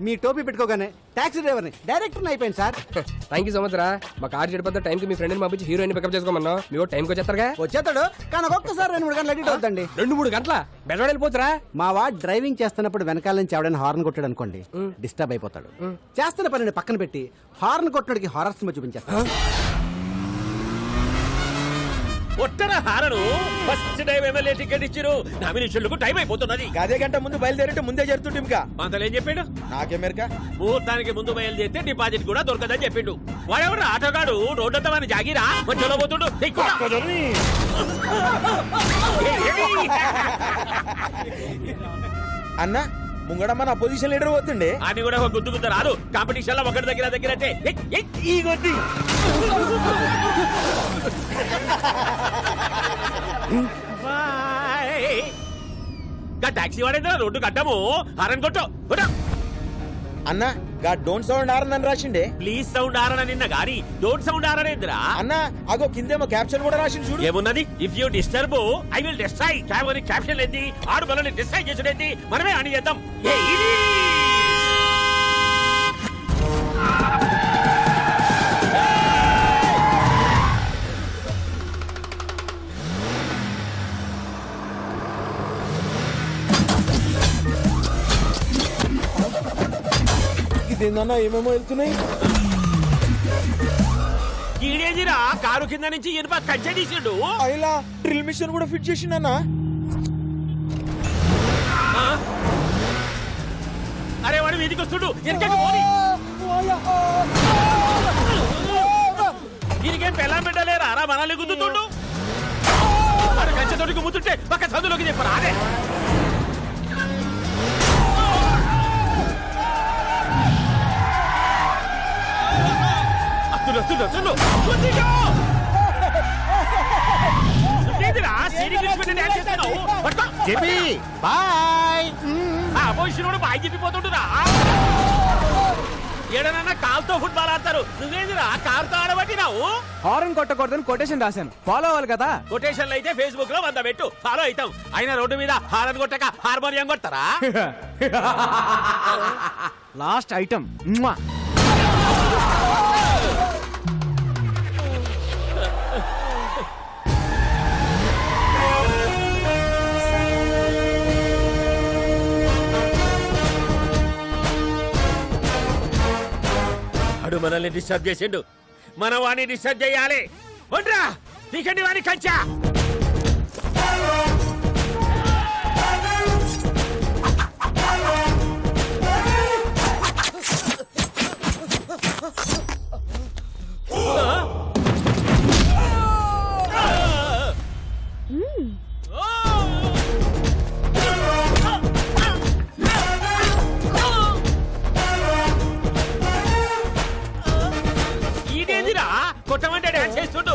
మీ టోపీ పెట్టుకోగానే టాక్సీ డ్రైవర్ని డైరెక్టర్ అయిపోయింది sir. Thank you so much రా. మా కార్ చెడిపోతే టైంకి మీ ఫ్రెండ్ని పంపించి హీరోయిన్ పికప్ చేసుకోమన్నా. మీరు టైంకి వచ్చేస్తారుగా. వచ్చేస్తాడు కానీ ఒక్కొక్కసారి 2-3 గంటలు అడిట్ అవుతండి. 2-3 గంటల బెజవాడ వెళ్ళిపోతురా. మా వాడు డ్రైవింగ్ చేస్తున్నప్పుడు వెనకాల నుంచి ఎవడైనా హార్న్ కొట్టాడు అనుకోండి, డిస్టర్బ్ అయిపోతాడు. చేస్తున్న పనిని పక్కన పెట్టి హార్న్ కొట్టడానికి హారర్ సినిమా చూపించేస్తాడు. ఒట్టర హారను ఫస్ట్ టైం ఎమ్మెల్యే టికెట్ ఇచ్చిరు. నామినేషన్లకు టైం అయిపోతున్నది. అదే గంట ముందు బయలుదేరింటే ముందే జరుగుతుంది. ఇంకా అంతలేం చెప్పిండు. నాకెమెరికా ముహూర్తానికి ముందు బయలుదేరితే డిపాజిట్ కూడా దొరకదని చెప్పిండు. వాడెవడు ఆటోగాడు రోడ్డంతా మన జాగిరా మధ్యలో పోతుండు. అన్న ముంగడ మన అపోజిషన్ లీడర్ పోతుండే అని కూడా ఒక గుద్దుకుంటా రాదు. కాంపిటీషన్ లో ఒకటి దగ్గరంటే ఈ కొద్ది టాక్సీ వాడేదా రోడ్డు కట్టము హారన్ కొట్టు. అన్న గా డోంట్ సౌండ్ ఆరన్ అని రాసిండే. ప్లీజ్ సౌండ్ ఆరన నిన్న గాని డోంట్ సౌండ్ ఆరనేంద్రా అన్న అగో కిందేమో క్యాప్షన్ కూడా రాసిండు చూడు. ఏమున్నది? If you disturb I will destroy. Caption ఏంది? ఆడు మనల్ని డిస్ట్రాయ్ చేసుడేంది? మనమే అని చేద్దాం. ఇదేందన్నా ఏమేమో వెళ్తున్నాయి. ఈడేదిరా కారు కింద నుంచి ఇనుప కజ్జ తీసిండు. అయిలా డ్రిల్ మిషన్ కూడా ఫిట్ చేసిండన్నా. అరే వాడు మీదికి వస్తుడు. దీనికేం పెళ్ళం పెట్టలేరా రా మనల్ని గుద్దుతుండు. వాడు కంచెతోటి గుమ్ముతుంటే పక్క చదువులోకి చెప్పరా. అదే బాయ్ చెప్పిపోతుంటురా. ఏడనన్నా కాల్తో ఫుట్బాల్ ఆడతారు. నువ్వేందిరా కారుతో ఆడబట్టినావు. హారన్ కొట్టకూడదని కొటేషన్ రాశాను. ఫాలో అవ్వాలి కదా. కొటేషన్లు అయితే ఫేస్బుక్ లో 100 పెట్టు, ఫాలో అవుతాం. అయినా రోడ్డు మీద హారన్ కొట్టక హార్మోనియం కొడతారా? లాస్ట్ ఐటమ్ అడు మనల్ని డిస్టర్బ్ చేసిండు. మన వాణ్ణి డిస్టర్బ్ చేయాలి. ఒంట్రా నీకండి వాణి కంచా. ఈడేదిరా కొట్టమంటే డాన్స్ చేస్తుండు.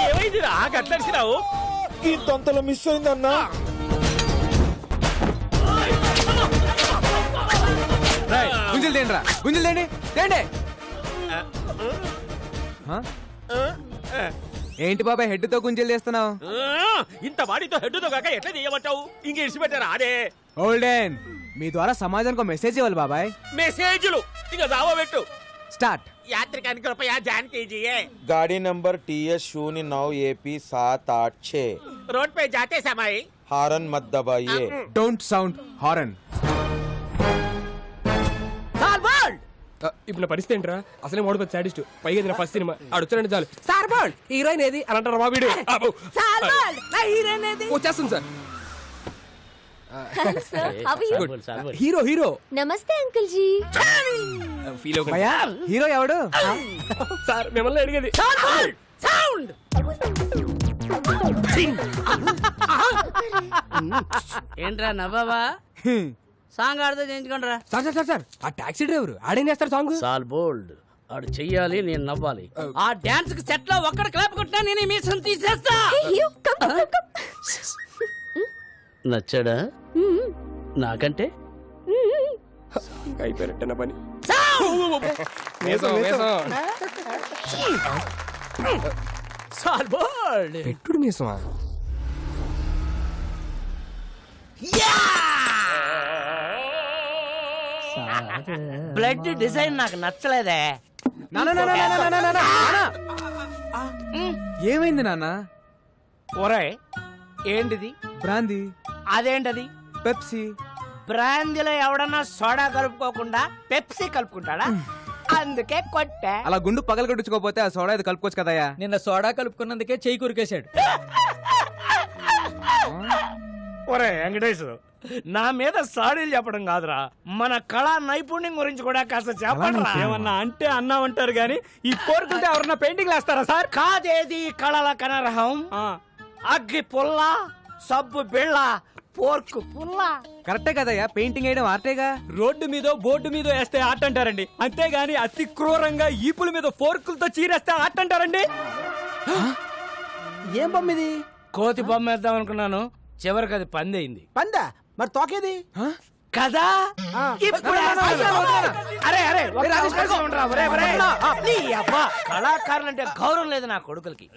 ఏమైందిరా గట్లడిసినావు? ఈ తొంతలో మిస్ అయిందన్నా. గుంజలు తేండి, గుంజలు తేండి, తేండి. ఏంటి బాబాయ్ హెడ్ తో గుంజలు చేస్తున్నావు? ఇంత బాడీతో హెడ్తో కాక ఎట్లా చేయమంటావు? ఇంక ఇడిచిపెట్టారా? అదే ఓల్డెన్ మీ ద్వారా సమాజానికి మెసేజ్ ఇవ్వాలి బాబాయ్. మెసేజ్లు ఇక దావా పెట్టు. స్టార్ట్. यात्रिकांनी कृपया ध्यान कीजिए. गाड़ी नंबर TS09 AP 786 रोड पे जाते समय हारन मत दबाइए. Don't sound horn. ఇప్పుడు నా పరిస్థితి ఏంట్రా? అసలే మోడపతి సాడిస్ట్, పైగా ఇది నా ఫస్ట్ సినిమా. ఆడొచ్చారంటే చాలు సార్ బాల్ హీరోయిన్ ఏది అని అంటారు. మా వీడియో వచ్చేస్తుంది సార్. హీరో హీరో నమస్తే అంకుల్ జీ. ఫీల్ అవ్వయ్యా. హీరో ఎవడు సార్? మిమ్మల్ని అడిగేది. ఏంట్రా నవ్వావా? సాంగ్ ఆడితే చేయించుకోండిరా. సార్ సార్ సార్ సార్ ఆ టాక్సీ డ్రైవర్ ఆడేం చేస్తారు సాంగ్? సాల్ బోల్డ్ ఆడు చెయ్యాలి, నేను నవ్వాలి. ఆ డాన్స్ కి సెట్ లో ఒక్కడ క్లాప్ కొట్టినా నేను మీసం తీసేస్తా. నచ్చాడా నాకంటే? ఇంకా అయిపోయినట్టు పని మేసం, మేసం. సాల్బోల్డ్ పెట్టుడు మీసమా? బ్లడ్ డిజైన్ నాకు నచ్చలేదే. ఏమైంది నాన్న? ఒరే ఏంటిది? బ్రాందీ, అదేంటది? పెప్సీ. బ్రాందీలో ఎవడన్నా సోడా కలుపుకోకుండా పెప్సీ కలుపుకుంటాడా? అందుకే కొట్టా. అలా గుండు పగలు కొట్టించుకోపోతే ఆ సోడా ఇది కలుపుకోవచ్చు కదయ్యా. నిన్న సోడా కలుపుకున్నందుకే చెయ్యి కురికేశాడు. ఒరే వెంకటేష్, నా మీద సాడీలు చెప్పడం కాదురా, మన కళా నైపుణ్యం గురించి కూడా కాస్త చెప్పండిరా. ఏమన్నా అంటే అన్నామంటారు గాని ఈ కోరుకుంటే ఎవరన్నా పెయింటింగ్ వేస్తారా సార్? కాదేది కళల కనరహం, అగ్గి పుల్ల, సబ్బు బిళ్ళ, పోర్కు పుల్ల. కరెక్టే కదయ్యా, పెయింటింగ్ వేయడం ఆర్టేగా. రోడ్డు మీద బోర్డు మీద వేస్తే ఆర్ట్ అంటారండి, అంతేగాని అతి క్రూరంగా ఈపుల మీద ఫోర్కులతో చీరేస్తే ఆర్ట్ అంటారండి. ఏం బొమ్మ ఇది? కోతి బొమ్మ వేద్దాం అనుకున్నాను, చివరికి అది పందయింది. పందా? మరి తోకేది? కదా ఇప్పుడు అరే అరే ఒక్క అవకాశం ఉండరా, ఒరే, ఒరే. నీ అబ్బా, కళాకారులంటే గౌరవం లేదు నా కొడుకులకి.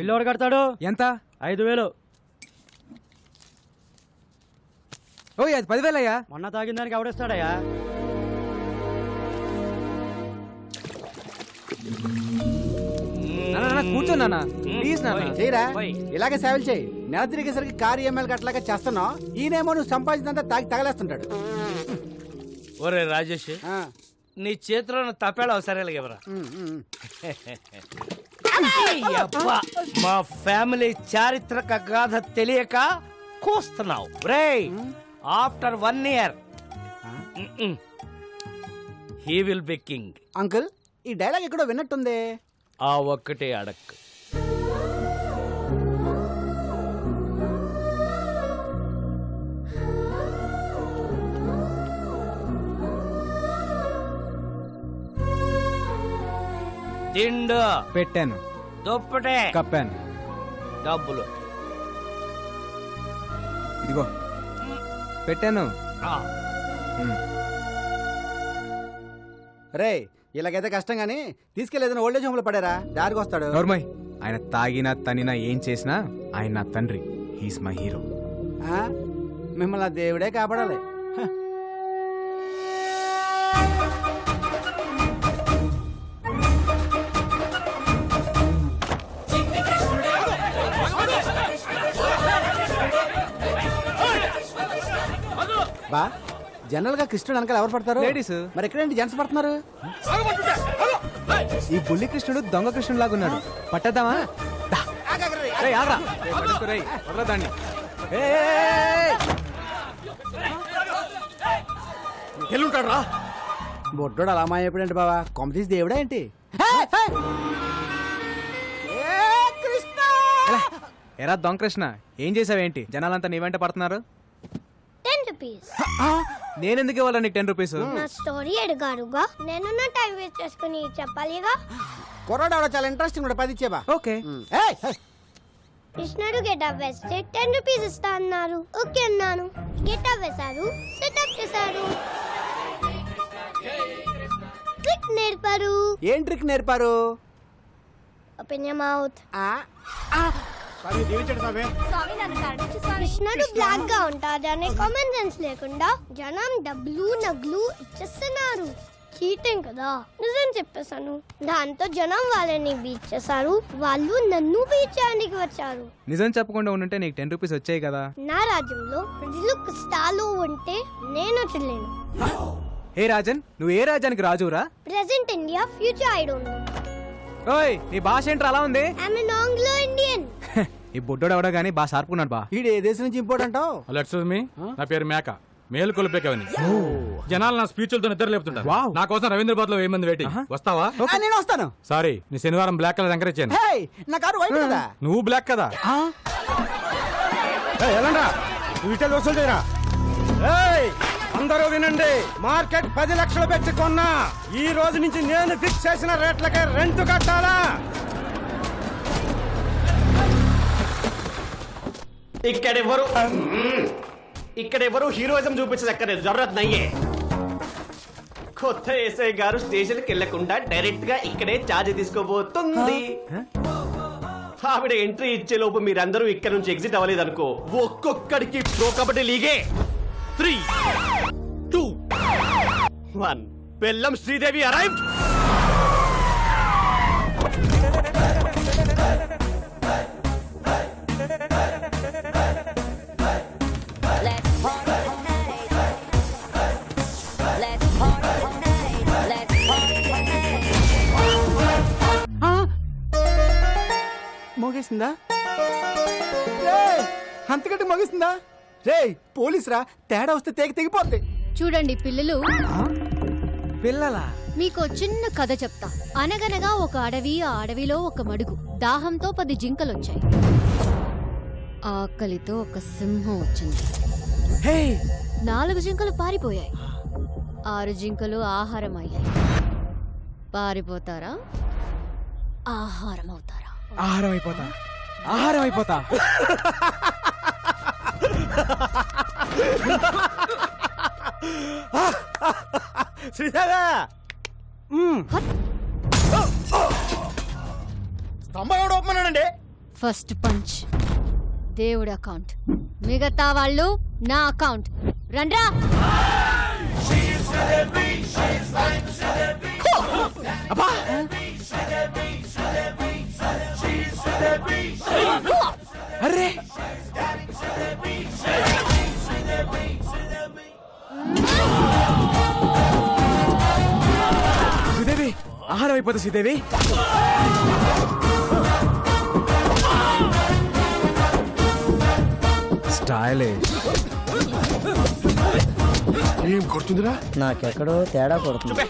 పిల్లోడు కడతాడు ఎంత? 5,000. ఓ అది 10,000 అయ్యా. మొన్న తాగిన దానికి ఎవడేస్తాడయ్యా? కూర్చో నాన్న, ప్లీజ్ నాన్న. చేయరా, పోయ్. ఇలాగే సేవలు చేయి. నెల తిరిగేసరికి కారు ఈఎంఐలు కట్టలాగా చేస్తున్నావు. ఈయనేమో నువ్వు సంపాదించినంత తాగి తగలేస్తుంటాడు. ఒరే రాజేష్, ఆ, నీ చేతిలో తప్పేళ అవసరాలు ఇవ్వరా. అబ్బా, మా ఫ్యామిలీ చారిత్రక గాథ తెలియక కూస్తున్నావు రే. After 1 year he will be king. Uncle, ఈ డైలాగ్ ఎక్కడో విన్నట్టుంది. ఆ ఒక్కటే అడక్. దిండు పెట్టాను, దుప్పటే కప్పాను. డబ్బులు ఇదిగో పెట్టాను. ఆ, రే, ఇలాగైతే కష్టం గానీ తీసుకెళ్ళేదైనా ఓల్డేజ్ హోమ్ లో పడారా, దారికి వస్తాడు. నోర్మయ్, ఆయన తాగినా తనినా ఏం చేసినా ఆయన నా తండ్రి. He's my hero. ఆ, మిమ్మల్ని ఆ దేవుడే కాపాడాలి. హ. బా, జనరల్ గా కృష్ణుడు వెనకాల ఎవరు పడతారు? Ladies. మరి ఎక్కడేంటి జెంట్స్ పడుతున్నారు? ఈ బుల్లి కృష్ణుడు దొంగ కృష్ణుడు లాగున్నాడు. పట్టద్దామా? దా. రేయ్, ఆగ్రా. రేయ్, పట్టుకో రేయ్, వదలరా దాన్ని. ఎల్లుంటాడు రా. బొడ్డోడు అలా మాయపడండి బావా, కొమ్మ తీసి దేవుడా ఏంటి? ఎలా? ఎరా దొంగ కృష్ణ, ఏం చేసావేంటి? జనాలంతా నీ వెంట పడుతున్నారు. 10 rupees. నేనెందుకు ఇవ్వాలి నీకు 10 రూపీస్? నా స్టోరీ అడిగారుగా, నేను నా టైం వేస్ట్ చేసుకుని చెప్పాలిగా. కుర్రాడు ఆవిడ చాలా ఇంట్రెస్టింగ్ కూడా 10 ఇచ్చేబా. ఓకే. కృష్ణుడు గెటప్ వేస్తే 10 రూపీస్ ఇస్తా అన్నారు. ఓకే అన్నాను. గెటప్ వేశారు, సెటప్ చేశారు, ట్రిక్ నేర్పారు. ఏం ట్రిక్ నేర్పారు? Open your mouth. దీవించండి కృష్ణుడు బ్లాక్ గా ఉంటాడనే కామన్ సెన్స్ లేకుండా జనం డబ్బులు నగ్లు ఇచ్చేస్తున్నారు. చీటింగ్ కదా. నిజం చెప్పేశాను. దాంతో జనం వాళ్ళని బీచ్ చేశారు, వాళ్ళు నన్ను బీచ్ చేయడానికి వచ్చారు. నిజం చెప్పకుండా ఉండుంటే నీకు 10 రూపీస్ వచ్చాయి కదా. నా రాజ్యంలో ప్రజలు కష్టాలు ఉంటే నేను చెల్లేను. హే రాజన్, నువ్వు ఏ రాజ్యానికి రాజురా? Present India, future I don't know. ఓయ్, నీ భాష ఏంట్రా అలా ఉంది? I'm an Anglo Indian. ఈ బుడ్డోడు ఎవడో గానీ బాగా షార్పుకున్నాడు బా. ఈడు ఏ దేశం నుంచి ఇంపోర్ట్ అంటావు? ఎక్స్క్యూజ్ మీ, నా పేరు మేక, మేలు కొలిపేకవని. జనాలు నా స్పీచ్లతో నిద్ర లేపుతుంటారు. వావ్. నా కోసం రవీంద్రబాద్ లో 1000 మంది వెయిటింగ్. వస్తావా? నేను వస్తాను. సారీ, నీ శనివారం బ్లాక్ కలర్ ఎంకరేజ్ చేయను. హే, నా కారు వైట్ కదా. నువ్వు బ్లాక్ కదా. వసూలు చేయరా. అందరూ వినండి, మార్కెట్ 10 లక్షలు పెట్టి కొన్నా. ఈ రోజు నుంచి నేను ఫిక్స్ చేసిన రేట్లకే రెంట్ కట్టాలా? ఇక్కడెవరు హీరోయిజం చూపించదక్కర్లేదు, జరూరత్ నయ్యే. కొత్త ఎస్ఐ గారు స్టేషన్కి వెళ్లకుండా డైరెక్ట్ గా ఇక్కడే ఛార్జ్ తీసుకోబోతుంది. ఆవిడ ఎంట్రీ ఇచ్చే లోపు మీరందరూ ఇక్కడ నుంచి ఎగ్జిట్ అవ్వలేదు అనుకో, ఒక్కొక్కడికి ప్రో కబడ్డీ లీగే 3, 2, 1. బెల్లం శ్రీదేవి అరైవ్డ్. మోగేసిందా? అంతకంటే మోగేసిందా? రే పోలీస్ రా, తేడా వస్తే తెగిపోద్ది. చూడండి పిల్లలు, పిల్లలా? మీకు చిన్న కథ చెప్తా. అనగనగా ఒక అడవి, ఆ అడవిలో ఒక మడుగు. దాహంతో 10 జింకలొచ్చాయి. ఆకలితో ఒక సింహం వచ్చింది. 4 జింకలు పారిపోయాయి. 6 జింకలు ఆహారం అయ్యాయి. పారిపోతారా, ఆహారం అవుతారా? ఆహారం అయిపోతా, ఆహారం అయిపోతా. శ్రీదేవా, స్తంభం ఎవడు ఒప్పమన్నాడండి? ఫస్ట్ పంచ్ దేవుడి అకౌంట్, మిగతా వాళ్ళు నా అకౌంట్. రండ్రా. అరే శ్రీదేవి, ఆహారం అయిపోతా శ్రీదేవి. స్టైలిష్. ఏం కొడుతుందిరా? నాకెక్కడో తేడా కొడుతుంది.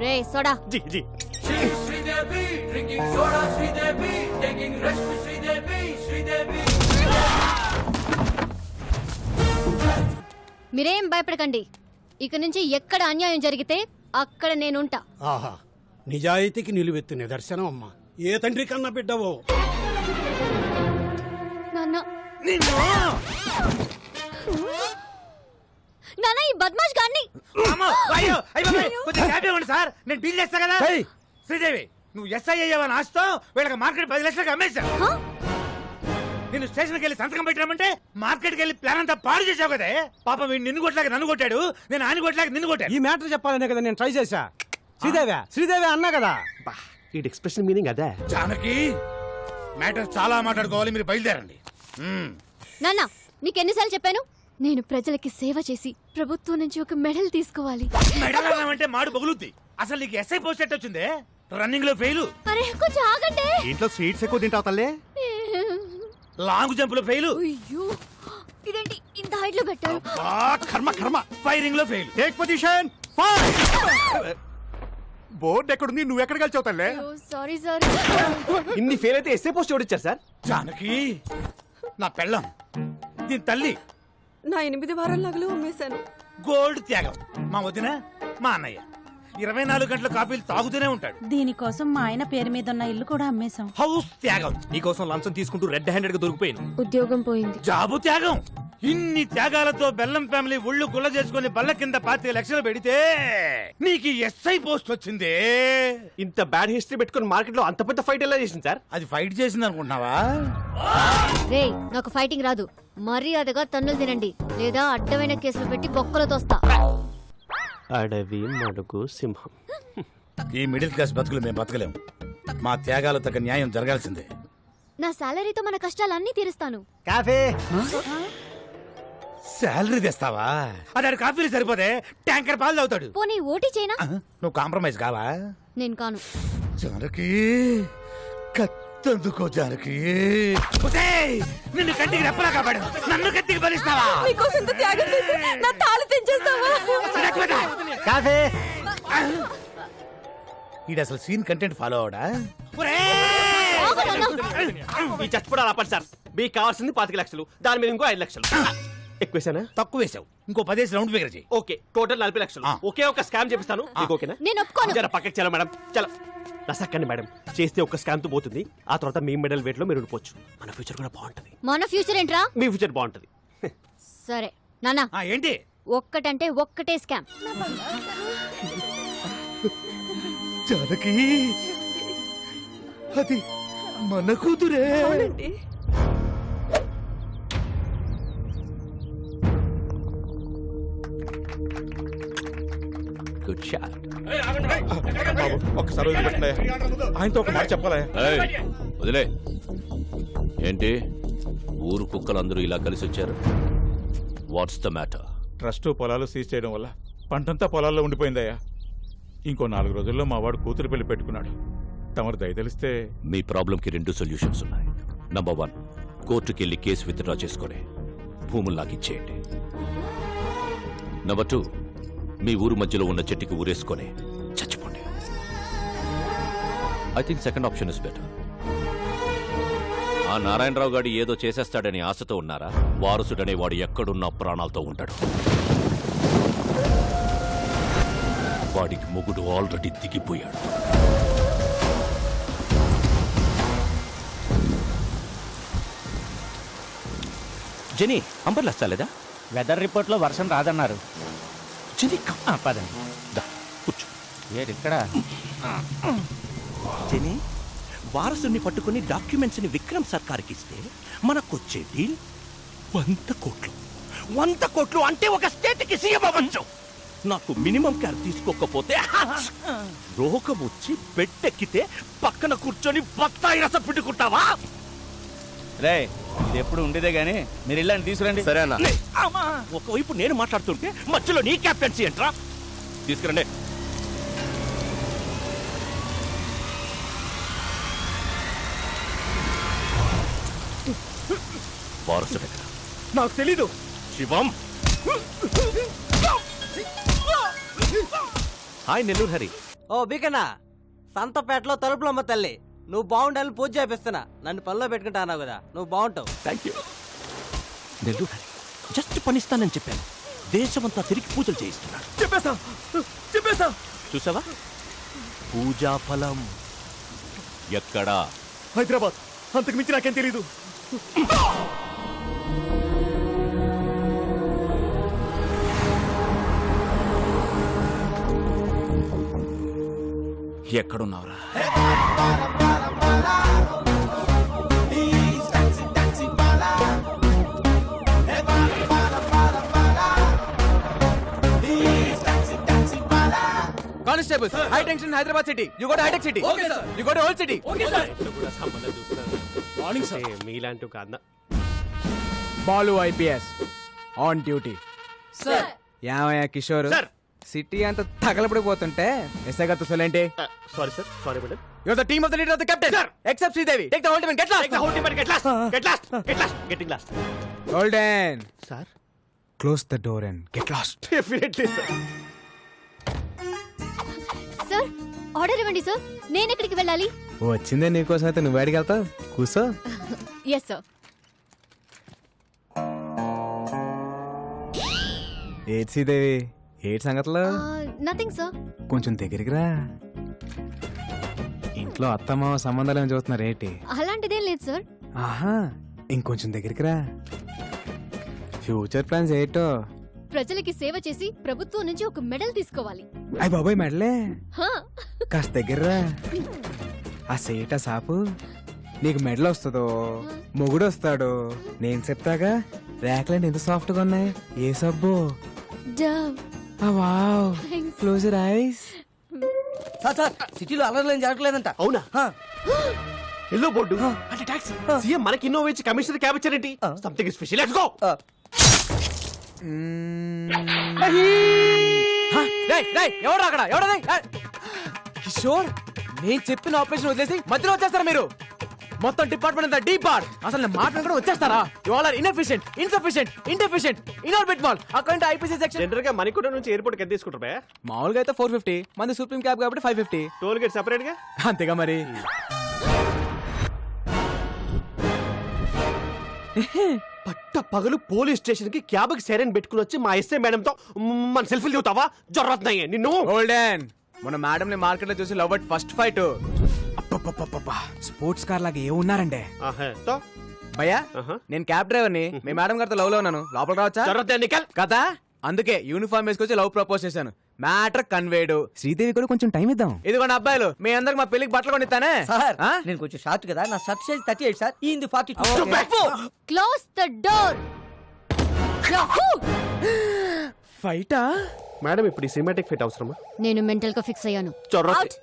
రే సోడా. జీ జీ. మీరేం భయపడకండి. ఇక నుంచి ఎక్కడ అన్యాయం జరిగితే అక్కడ నేనుంటా. ఆహా, నిజాయితీకి నిలువెత్తు నిదర్శనం అమ్మా. ఏ తండ్రి కన్నా బిడ్డవో. నాన్న, నాన్న ఈ బద్మాష్ గాన్ని. సార్, నేను డీల్ చేస్తా కదా. శ్రీదేవి, నువ్వు ఎస్ఐ అయ్యావని ఆస్తో వీళ్ళకి మార్కెట్ 10 లక్షలకు అమ్మేశా. నేను స్టేషన్కి వెళ్ళి సంతకం పెట్టామంటే మార్కెట్కి వెళ్ళి ప్లాన్ అంతా పాడు చేసావు కదా. పాప వీడు నిన్ను కొట్టలేక నన్ను కొట్టాడు, నేను ఆయన కొట్టలేక నిన్ను కొట్టాను. ఈ మ్యాటర్ చెప్పాలనే కదా నేను ట్రై చేశా. శ్రీదేవి అన్నా కదా. ఈ ఎక్స్ప్రెషన్ మీనింగ్ అదే. జానకి, మ్యాటర్ చాలా మాట్లాడుకోవాలి, మీరు బయలుదేరండి. నాన్న, నీకెన్నిసార్లు చెప్పాను? నేను ప్రజలకి సేవ చేసి ప్రభుత్వం నుంచి ఒక మెడల్ తీసుకోవాలి. మెడల్ అంటే మాడు పగులుద్ది. అసలు నీకు ఎస్ఐ పోస్ట్ ఎట్ వచ్చిందే? రన్నింగ్ లో ఫెయిల్. అరే కొంచెం ఆగండి. ఇంట్లో స్వీట్స్ ఎక్కువ తింటావు తల్లే. లాంగ్ జంప్ లో ఫెయిల్. అయ్యో, ఇదేంటి ఇంత హైట్ లో పెట్టారు? కర్మ. ఫైరింగ్ లో ఫెయిల్. Take position. బోర్డు ఎక్కడుంది? నువ్వు ఎక్కడ కలిసావు తల్లే? Sorry sir. ఇన్ని ఫెయిల్ అయితే ఎస్ఏ పోస్ట్ ఎవరిచ్చారు సార్? జానకి, నా పెళ్ళం, దీని తల్లి. నా 8 వారాల నగలు అమ్మేశాను. గోల్డ్ త్యాగం. మా వదిన, మా అన్నయ్య 24 గంటల కాఫీలు తాగుతూనే ఉంటాడు. దీనికోసం మా ఆయన పేరు మీద ఉన్న ఇల్లు కూడా అమ్మేశాం. హౌస్ త్యాగం. నీకోసం లంచం తీసుకుంటూ రెడ్ హ్యాండెడ్ గా దొరికిపోయాను. ఉద్యోగం పోయింది. జాబు త్యాగం. ఇన్ని త్యాగాలతో బెల్లం ఫ్యామిలీ ఒళ్ళు గుల్ల చేసుకుని బల్ల కింద 25 లక్షలు పెడితే నీకు ఎస్ఐ పోస్ట్ వచ్చిందే. ఇంత బ్యాడ్ హిస్టరీ పెట్టుకుని మార్కెట్ లో అంత పెద్ద ఫైట్ ఎలా చేసింది సార్? అది ఫైట్ చేసింది అనుకుంటున్నావా? రే, నాకు ఫైటింగ్ రాదు. మర్యాదగా తన్నులు తినండి, లేదా అడ్డమైన కేసులు పెట్టి బొక్కలు తోస్తా. అడవి, మడుగు, సింహం. ఈ మిడిల్ క్లాస్ బతుకులు మేము బతకలేము. మా త్యాగాలు తగ్గ న్యాయం జరగాల్సిందే. నా సాలరీతో మన కష్టాలన్నీ తీరుస్తాను. కాఫీ. శాలరీ తెస్తావా? అది కాఫీలు సరిపోతే ట్యాంకర్ పాలు తాగుతాడు. పోనీ ఓటీ చేయనా? నువ్వు కాంప్రమైజ్ కావా? నేను కాను. జానకి, కత్తందుకో జానకి. నిన్ను కంటికి రెప్పలా కాపాడు, నన్ను కత్తికి బలిస్తావా? మీకోసం ఇంత త్యాగం చేసి నా తాళి తెంచేస్తావా? కాఫీ. ఈడు అసలు సీన్ కంటెంట్ ఫాలో అవడా? ఈ చచ్చిపోవడాలు ఆపండి సార్. మీకు కావాల్సింది 25 లక్షలు, దాని మీద ఇంకో 5 లక్షలు. ఎక్కువేసానా? తక్కువ వేసావు. ఇంకో 10 రౌండ్ ఫిగర్ చేయి. ఓకే, టోటల్ 40 లక్షలు. ఒకే ఒక స్కామ్ చేపిస్తాను. మీకు ఓకేనా? నేను ఒప్పుకోను. జర పక్కకి చలో మేడం, చలో. రసక్కండి మేడం, చేస్తే ఒక్క స్కామ్ తో పోతుంది. ఆ తర్వాత మీ మెడల్ వెయిట్ లో మీరు ఉండిపోవచ్చు. మన ఫ్యూచర్ కూడా బాగుంటది. మన ఫ్యూచర్ ఏంట్రా? మీ ఫ్యూచర్ బాగుంటది. సరే నాన్న, ఏంటి ఒక్కటంటే ఒక్కటే స్కామ్. జానకి అది మన కూతురే. Good shot. ఒక్కసారి వదిలిపెట్టండి. ఆయనతో ఒక మాట చెప్పాలా? వదిలే. ఏంటి ఊరు కుక్కలందరూ ఇలా కలిసి వచ్చారు? What's the matter? ట్రస్ట్ పొలాలు సీజ్ చేయడం వల్ల పంటంతా పొలాల్లో ఉండిపోయిందయ్యా. ఇంకో 4 రోజుల్లో మా వాడు కూతురు పెళ్లి పెట్టుకున్నాడు. తమరు దయతలిస్తే. మీ ప్రాబ్లంకి 2 సొల్యూషన్స్ ఉన్నాయి. నంబర్ 1, కోర్టుకెళ్ళి కేసు విత్డ్రా చేసుకొని భూములు నాకు ఇచ్చేయండి. నంబర్ 2, మీ ఊరు మధ్యలో ఉన్న చెట్టుకి ఊరేసుకొని చచ్చిపోండి. I think second option is better. ఆ నారాయణరావు గారు ఏదో చేసేస్తాడని ఆశతో ఉన్నారా? వారసుడనే వాడు ఎక్కడున్నా ప్రాణాలతో ఉంటాడు. వాడికి మొగుడు already దిగిపోయాడు. Genie, umbrella వస్తాలేదా? Weather report లో వర్షం రాదన్నారు. జెనీ, పదండి. దా, కూర్చో. ఇక్కడ జెనీ, వారసుని పట్టుకుని డాక్యుమెంట్స్ ని విక్రమ్ సర్కార్కి ఇస్తే మనకొచ్చే డీల్ 100 కోట్లు. 100 కోట్లు అంటే ఒక స్టేట్ కి సీఎం అవ్వచ్చు. నాకు మినిమం కేర్ తీసుకోకపోతే రోగం వచ్చి బెడ్డెక్కితే పక్కన కూర్చొని బత్తాయి రసం పిండుకుంటావా? రే, ఇది ఎప్పుడు ఉండేదే గానీ మీరు ఇల్లని తీసుకురండి. సరేనా? ఒకవైపు నేను మాట్లాడుతుంటే మధ్యలో నీ క్యాప్టెన్సీ ఏంట్రా? తీసుకురండి. వారసుడు ఎక్కడ? నాకు తెలీదు. శివం. హాయ్ నెల్లూరు హరి. ఓ బీకన్నా, సంతపేటలో తలుపులమ్మ తల్లి, నువ్వు బాగుండాలని పూజ చేపిస్తున్నా. నన్ను పనిలో పెట్టుకుంటా అన్నావు కదా, నువ్వు బాగుంటావు. Thank you. Nellore Hari just పనిస్తానని చెప్పాను. దేశమంతా తిరిగి పూజలు చేయిస్తున్నాడు. చెప్పేస్తా. చూసావా? పూజా ఫలం ఎక్కడా? హైదరాబాద్. అంతకు మించి నాకేం తెలీదు. ఎక్కడున్నావురా? Constables, high tension Hyderabad city. You go to హైటెక్ city. Okay sir. You go to old city. Okay sir. Morning sir. మీలాంటి కాదా? Balu IPS on duty. Sir. యామయ్య కిషోర్, సిటీ అంతా తగలబడిపోతుంటే ఎస్ఐ గారు తుసలేంటి? Sorry sir, sorry madam. You are the team of the leader of the captain except Sridevi. Take the whole team and get lost. Getting lost. Golden sir, close the door and get last. Definitely sir. Sir, order ఇవ్వండి sir. నేను ఎక్కడికి వెళ్ళాలి? వచ్చిందే నీకోసం అయితే నువ్వు బయటికి వెళ్తావు. కూర్చో. Yes sir. ఏడ్ శ్రీదేవి, ఏడ్ సంగతులు? Nothing sir. కొంచెం దగ్గరికి రా. ఇంట్లో అత్తమ్మ సంబంధాలు ఏమి చూస్తున్నారు ఏంటి? అలాంటిదేం లేదు సార్. ఆహా, ఇంకొంచెం దగ్గరికి రా. ఫ్యూచర్ ప్లాన్స్ ఏంటో? ప్రజలకి సేవ చేసి ప్రభుత్వం నుంచి ఒక మెడల్ తీసుకోవాలి. అయ్య బాబాయ్, మెడలే? హా. కాస్త దగ్గర రా. ఆ సేట సాపు నీకు మెడల్ వస్తుందో మొగుడు వస్తాడో నేను చెప్తాగా. ర్యాక్లైన్ ఎంత సాఫ్ట్ గా ఉన్నాయి. ఏ సబ్బు? Dove. Wow, close your eyes. Sir, సిటీలో అలర్లేం జరగలేదంట. అవునా? ఎల్లో బోర్డు అంటే టాక్సీ. సీఎం మనకి ఇన్నోవా ఇచ్చి కమిషనర్ క్యాబ్ ఇచ్చారేంటి? Something special. Let's go. ఎవరు అక్కడ? ఎవడది? కిషోర్, నేను చెప్పిన ఆపరేషన్ వదిలేసి మధ్యలో వచ్చేస్తారా మీరు? మొత్తం డిపార్ట్మెంట్ అంతా డీప్ బార్. అసలు నేను మాట్లాడుకుంటూ వచ్చేస్తారా? You all are inefficient, insufficient, indeficient, Inorbit mall. Account IPC section. General గా మణికొండ నుంచి ఎయిర్పోర్ట్ కి ఎంత తీసుకుంటారు బే? మామూలుగా అయితే 450, మంది సుప్రీం క్యాబ్ కాబట్టి 550. టోల్ గేట్ సెపరేట్ గా? అంతేగా మరి. పట్ట పగలు పోలీస్ స్టేషన్ కి క్యాబ్ కి సైరన్ పెట్టుకుని వచ్చి మా ఎస్ఐ మేడం తో మన సెల్ఫీలు దిగుతావా? జరుగుతున్నాయి నిన్ను. గోల్డెన్, మన మేడం ని మార్కెట్ లో చూసి love at first fight. Sports car లాగా ఏ ఉన్నారండి భయ్యా. నేను క్యాబ్ డ్రైవర్ ని. మీ మేడం గారితో లవ్ లో ఉన్నాను. లోపల రావచ్చా? జరుగుతాయి నికల్ కదా. అందుకే యూనిఫామ్ వేసుకొచ్చి లవ్ ప్రపోజ్ చేశాను. Matter conveyed. శ్రీదేవి కూడా కొంచెం టైం ఇద్దాం. ఇదిగోండి అబ్బాయిలు, మీ అందరికి మా పెళ్లికి బట్టలు కొనిస్తానే. సార్ ఆ? నేను కొంచెం షార్ట్ కదా, నా షర్ట్ సైజ్ 38 సార్, ఈ 42. Close the door. ఫైటా? మేడం ఇప్పుడు ఈ సినిమాటిక్ ఫిట్ అవసరమా? నేను మెంటల్ గా ఫిక్స్ అయ్యాను. చొర్ర Out.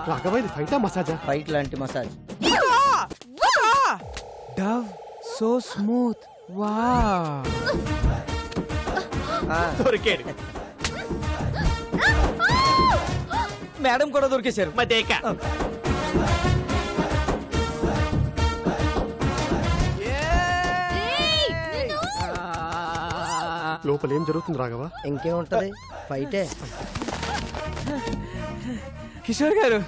రాఘవ ఇది ఫైటా మసాజా? ఫైట్ లాంటి మసాజ్. Dove so smooth. వా దొరికాడు. మేడం కూడా దొరికేశారు. మదేక లోపల ఏం జరుగుతుంది రాఘవ? ఇంకేముంటది, ఫైటే. కిషోర్ గారు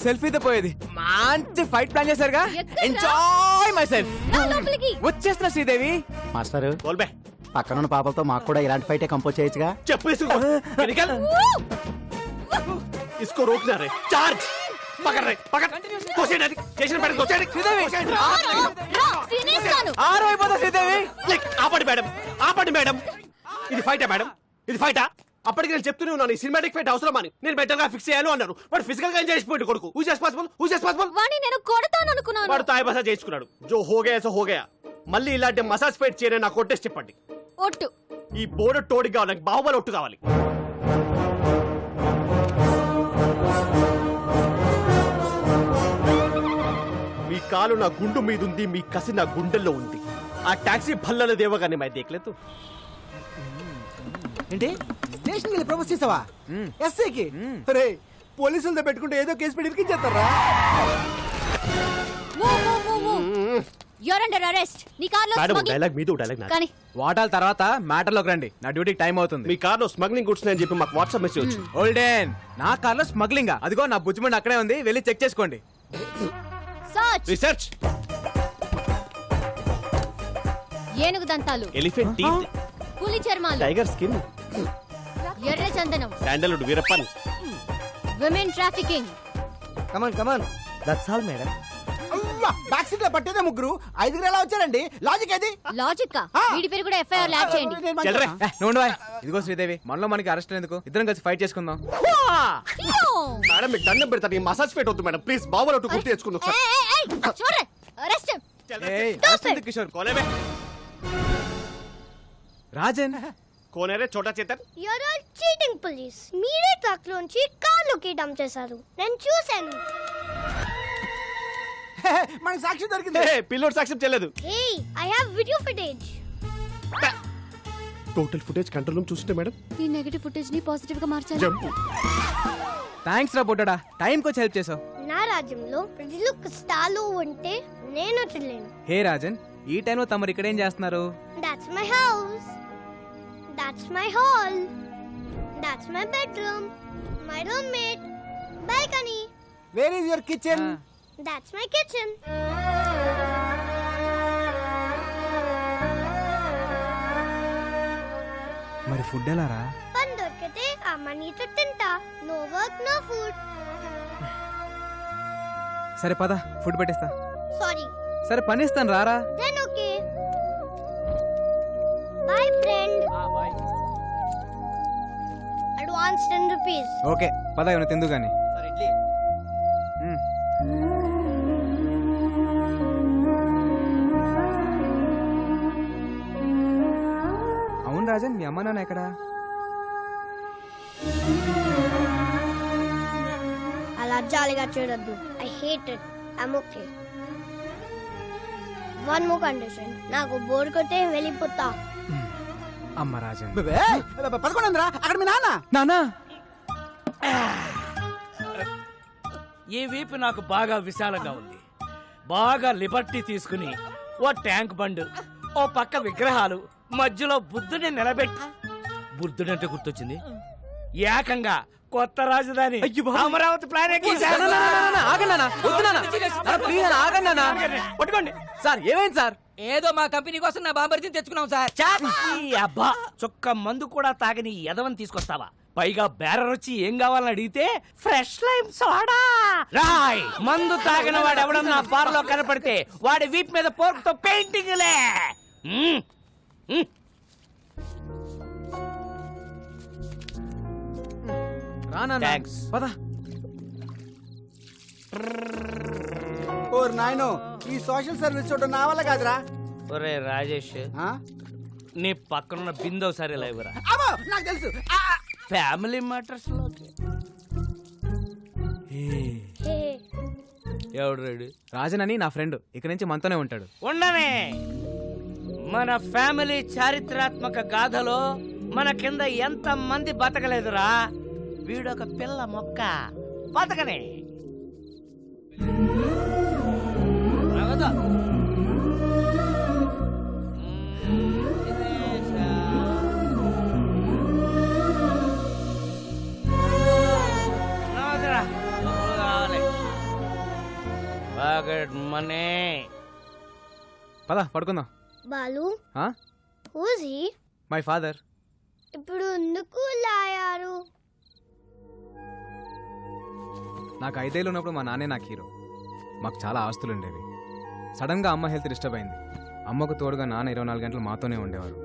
సెల్ఫీతో పోయేది. మంచి ఫైట్ ప్లాన్ చేశారుగా. ఎక్కడ్రా? Enjoy myself. రా లోపలికి. వచ్చేస్తున్నా శ్రీదేవి. మాస్టర్ బోల్బే పక్కనున్న పాపలతో మాకు కూడా ఇలాంటి ఫైటే కంపోజ్ చేయొచ్చుగా. చెప్పు ఇసుకో. నికల్. इसको रोकना रे. चार्ज. पकड़ रे. पकड़. कोसेड అది. స్టేషన్ పైన కోసేడ్. శ్రీదేవి రా, తినేస్తాను. ఆరు అయిపోతా శ్రీదేవి. ఆపండి మేడం. ఆపండి మేడం. ఇది ఫైటా మేడం? ఇది ఫైటా? అప్పటికి నేను చెప్తూనే ఉన్నాను ఈ సినిమాటిక్ ఫైట్ అవసరమని. నేను బెటర్ గా ఫిక్స్ చేయాలి అన్నారు. బట్ ఫిజికల్ గా ఎంజాయ్ చేసిపోయింది కొడుకు. Who is possible? వాణ్ణి నేను కొడతాను అనుకున్నాను. వాడు తాయి మసాజ్ చేసుకున్నాడు. జో హో గయా సో హో గయా. మళ్ళీ ఇలాంటి మసాజ్ ఫైట్ చేయని నాకు కొట్టేసి చెప్పండి. ఒట్టు. ఈ బోర్డు టోడి కావాలి, నాకు బాహుబలి ఒట్టు కావాలి. మీ కాలు నా గుండు మీద ఉంది, మీ కసి నా గుండెల్లో ఉంది. ఆ టాక్సీ భల్లలు దేవగానే మై దేఖలేదు. ఏంటి స్టేషన్కి వెళ్ళి ప్రపోజ్ చేసావా? ఎస్ఐకి? రే పోలీసులతో పెట్టుకుంటే ఏదో కేసు పెట్టి ఇరికించేస్తారా? You're under arrest. నీ కార్లో మేడం స్మగ్లింగ్. డైలాగ్ మీద డైలాగ్ నాకు. కానీ వాటాల తర్వాత మ్యాటర్ లోకి రండి. నా డ్యూటీకి టైం అవుతుంది. మీ కార్లో స్మగ్లింగ్ గుడ్స్ అని చెప్పి మాకు వాట్సాప్ మెసేజ్ వచ్చింది. ఓల్డెన్ నా కార్లో స్మగ్లింగ్. అదిగో నా బుజ్జిమండి అక్కడే ఉంది, వెళ్ళి చెక్ చేసుకోండి. సర్చ్. రీసెర్చ్. ఏనుగు దంతాలు, ఎలిఫెంట్ టీత్, పులి చర్మాలు, టైగర్ స్కిన్, ఎర్ర చందనం, sandalwood Veerappan, women trafficking. Come on that's all madam. Back seat లో పట్టేదే ముగ్గురు, ఐదుగురు ఎలా వచ్చారండి? లాజిక్ ఏది? లాజిక్. వీడి పేరు కూడా ఎఫ్ఐఆర్ యాడ్ చేయండి. చల్రే. నువ్వు ఇదిగో శ్రీదేవి, మనలో మనకి అరెస్ట్ ఎందుకు? ఇద్దరం కలిసి ఫైట్ చేసుకుందాం. మేడం మీకు దండం పెడతాను. ఈ మసాజ్ ఫైట్ వద్దు మేడం ప్లీజ్. బాబులు ఒట్టు గుర్తు తెచ్చుకుందాం ఒకసారి. చూడరే అరెస్ట్. ఏయ్, arrest ఎందుకు కిషోర్? కోనేబే రాజన్ కోనేరే Chota Chetan. You're all cheating police. మీరే ట్రక్ లోంచి కార్లోకి డంప్ చేశారు. నేను చూశాను. మనకి సాక్షి దొరికింది. పిల్లోడు సాక్ష్యం చేయలేదు. Hey I have video footage. Total footage control room చూస్తుంటే మేడం ఈ నెగటివ్ ఫుటేజ్ ని పాజిటివ్ గా మార్చాలి. జంపు. థ్యాంక్స్ రా బొడ్డా, టైంకి వచ్చి హెల్ప్ చేసావు. నా రాజ్యంలో ప్రజలు కష్టాలు ఉంటే నేను చూడలేను. హే రాజన్, ఈ టైంలో తమరు ఇక్కడ ఏం చేస్తున్నారు? That's my house. That's my hall. That's my bedroom. My roommate. Balcony. Where is your kitchen? That's my kitchen. మరి ఫుడ్ ఎలా రా? పని దొరికితే ఆ మనీతో తింటా. No work, no food. సరే పద, ఫుడ్ పెట్టిస్తా. Sorry. సరే పని ఇస్తాను, రారా. Then okay. Bye friend. Advance 10 rupees. Okay పద, ఏమైనా తిందు గాని. అవును రాజన్, మీ అమ్మ నాన్న ఎక్కడా? అలా జాలిగా చూడొద్దు. I hate it. I'm okay. One more condition. నాకు బోర్ కొట్టే వెళ్ళిపోతా. అమ్మ రాజన్. పదకొండు రా, అక్కడ మీ నాన్న. నానా ఈ వీపు నాకు బాగా విశాలంగా ఉంది. బాగా లిబర్టీ తీసుకుని ఓ ట్యాంక్ బండ్, ఓ పక్క విగ్రహాలు, మధ్యలో బుద్ధుని నిలబెట్టి. బుద్ధుడు అంటే గుర్తొచ్చింది. ఏకంగా కొత్త రాజధాని అమరావతి ప్లాన్ పట్టుకోండి సార్. ఏమైంది సార్? ఏదో మా కంపెనీ కోసం నా బాంబర్తిని తెచ్చుకున్నాం సార్. అబ్బా చుక్క మందు కూడా తాగని ఎదవని తీసుకొస్తావా? పైగా బేరర్ వచ్చి ఏం కావాలని అడిగితే ఫ్రెష్ లైమ్ సోడా. రాయ్ మందు తాగిన వాడు ఎవడన్నా బార్ లో కనపడితే వాడి వీప్ మీద పోర్క్ తో పెయింటింగ్ లే. Thanks. ఓర్ నాయనో, ఈ సోషల్ సర్వీస్ చూడడం నా వల్ల కాదురా. ఒరే రాజేష్, ఆ? నీ పక్కనున్న బిందో సరే లేవురా. అమ్మో, నాకు తెలుసు. ఫ్యామిలీ మ్యాటర్స్ లో ఎవడు రేడు? రాజన్ అని నా ఫ్రెండ్ ఇక్కడి నుంచి మనతోనే ఉంటాడు. ఉండనే. మన ఫ్యామిలీ చారిత్రాత్మక గాథలో మన కింద ఎంత మంది బతకలేదురా. వీడొక పిల్ల మొక్క బతకనే. రావద్దా? రావద్దురా. కావాలి బాగెట్ మనీ. పద పడుకుందాం. Balu హూజీ my father. ఇప్పుడు ఎందుకు లాయారు? నాకు 5 ఏళ్ళు ఉన్నప్పుడు మా నాన్నే నాకు హీరో. మాకు చాలా ఆస్తులు ఉండేవి. సడన్గా అమ్మ హెల్త్ డిస్టర్బ్ అయింది. అమ్మకు తోడుగా నాన్న 24 గంటలు మాతోనే ఉండేవారు.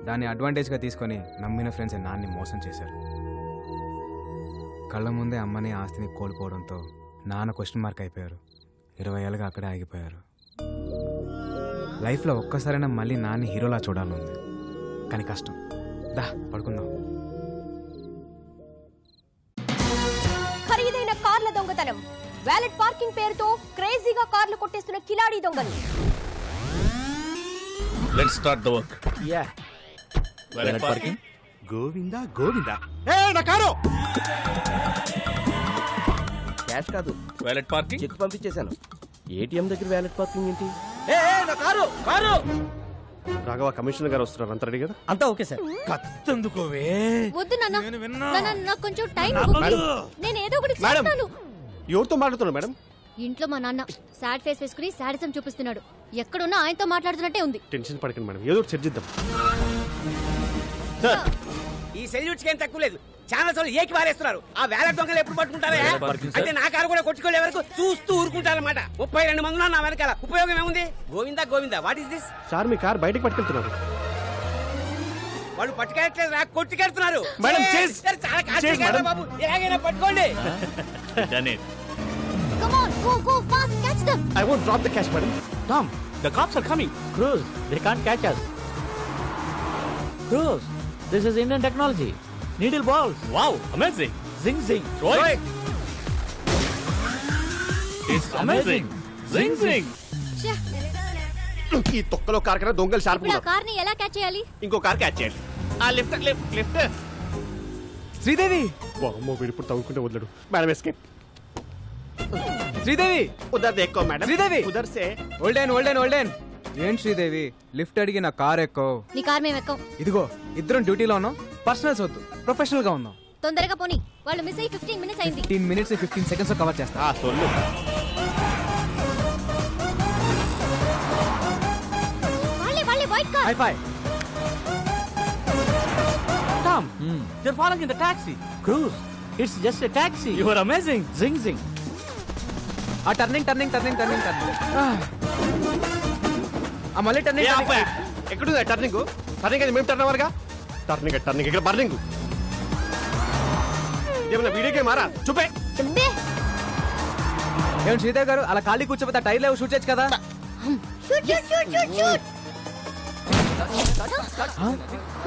దాన్ని అడ్వాంటేజ్గా తీసుకొని నమ్మిన ఫ్రెండ్స్ నాన్ని మోసం చేశారు. కళ్ళ ముందే అమ్మని ఆస్తిని కోల్పోవడంతో నాన్న క్వశ్చన్ మార్క్ అయిపోయారు. 20 ఏళ్ళుగా అక్కడే ఆగిపోయారు. లైఫ్లో ఒక్కసారైనా మళ్ళీ నాన్ని హీరోలా చూడాలనుంది, కానీ కష్టం. దా పడుకుందాం. ఖరీదైన కార్ల దొంగతనం, వ్యాలెట్ పార్కింగ్ పేరుతో క్రేజీగా కార్లు కొట్టేస్తున్న కిలాడీ దొంగలు. Let's start the work. Yeah, valet parking. Govinda Govinda. ఏ నా కారు! క్యాష్ కాదు, వాలెట్ పార్కింగ్. చెక్ పంపించేశాను. ఏటీఎం దగ్గర వ్యాలెట్ పార్కింగ్ ఏంటి? నా కారు కారు. రాఘవ కమిషనర్ గారు వస్తున్నారు, అంత రెడీ కదా? అంతా ఓకే సార్. కత్తందుకోవే. వద్దు నాన్న, నేను విన్నా. నాకు కొంచెం టైం ఇవ్వు. నేను ఏదో ఒకటి చేస్తాను. ఎవరితో మాట్లాడుతున్నారు మేడం? ఇంట్లో మా నాన్న సాడ్ ఫేస్ వేసుకుని సాడిజం చూపిస్తున్నాడు. ఎక్కడున్నా ఆయనతో మాట్లాడుతున్నట్టే ఉంది. టెన్షన్ పడకండి మేడం, ఏదో ఒకటి చర్చిద్దాం. ఈ సెల్యూట్స్ ఏం తక్కువ లేదు. చాలా సార్లు ఏకి పారేస్తున్నారు. ఆ వేల దొంగలు ఎప్పుడు పట్టుకుంటారా? అంటే నా కారు కూడా కొట్టుకోలే వరకు చూస్తూ ఊరుకుంటారన్నమాట. 32 మంది నా వెనకాల. ఉపయోగం ఏముంది? Govinda Govinda, what is this? Sir me car బయటకు పట్టుకెళ్తున్నారు. వాళ్ళు పట్టుకెళ్ళట్లేదు, రా కొట్టుకెళ్తున్నారు. మేడం, చేస్. చాలా కాదు బాబు, ఎలాగైనా పట్టుకోండి. Come on, go fast, catch them. I won't drop the cash, madam. Tom, the cops are coming. Cruz, they can't catch us. Cruz, this is Indian technology. Needle balls. Wow, amazing. Zing zing. Right. It's amazing. Zing zing. ఈ తొక్కలో car కన్నా దొంగలు sharp ఇప్పుడు ఆ కార్ని ఎలా catch చేయాలి? ఇంకో కార్ క్యాచ్ చేయాలి. ఆ లిఫ్ట్. శ్రీదేవి. అమ్మో, వీడు ఇప్పుడు తవ్వుకుంటే వదలడు. Madam escape. శ్రీదేవి. ఉదర్ దేక్కో మేడం. శ్రీదేవి. ఉదర్ సే. ఓల్డెన్. ఏం శ్రీదేవి, లిఫ్ట్ అడిగి నా కార్ ఎక్కో. నీ కార్ మేము ఎక్కం. ఇదిగో ఇద్దరం డ్యూటీలో ఉన్నాం. పర్సనల్స్ వద్దు, ప్రొఫెషనల్ గా ఉన్నాం. తొందరగా పోనీ, వాళ్ళు మిస్ అయ్యి 15 మినిట్స్ అయింది. 15 మినిట్స్ 15 సెకండ్స్ కవర్ చేస్తా. సొల్లు. వాళ్ళే white car. High phi. Tom, they're falling in the taxi. Cruz, it's just a taxi. You are amazing. Zing zing. ఆ టర్నింగ్. ఆ మళ్ళీ టర్నింగ్. ఎక్కడుంది టర్నింగ్? టర్నింగ్ అది మేము టర్న్ అవ్వరుగా. టర్నింగ్ ఇక్కడ బర్నింగ్. ఏమన్నా వీడియో గేమ్ మారా? చూపే. ఏం శ్రీదేవి గారు అలా ఖాళీ కూర్చోపోతే టైర్ లేవు, షూట్ చేయొచ్చు కదా. Shoot.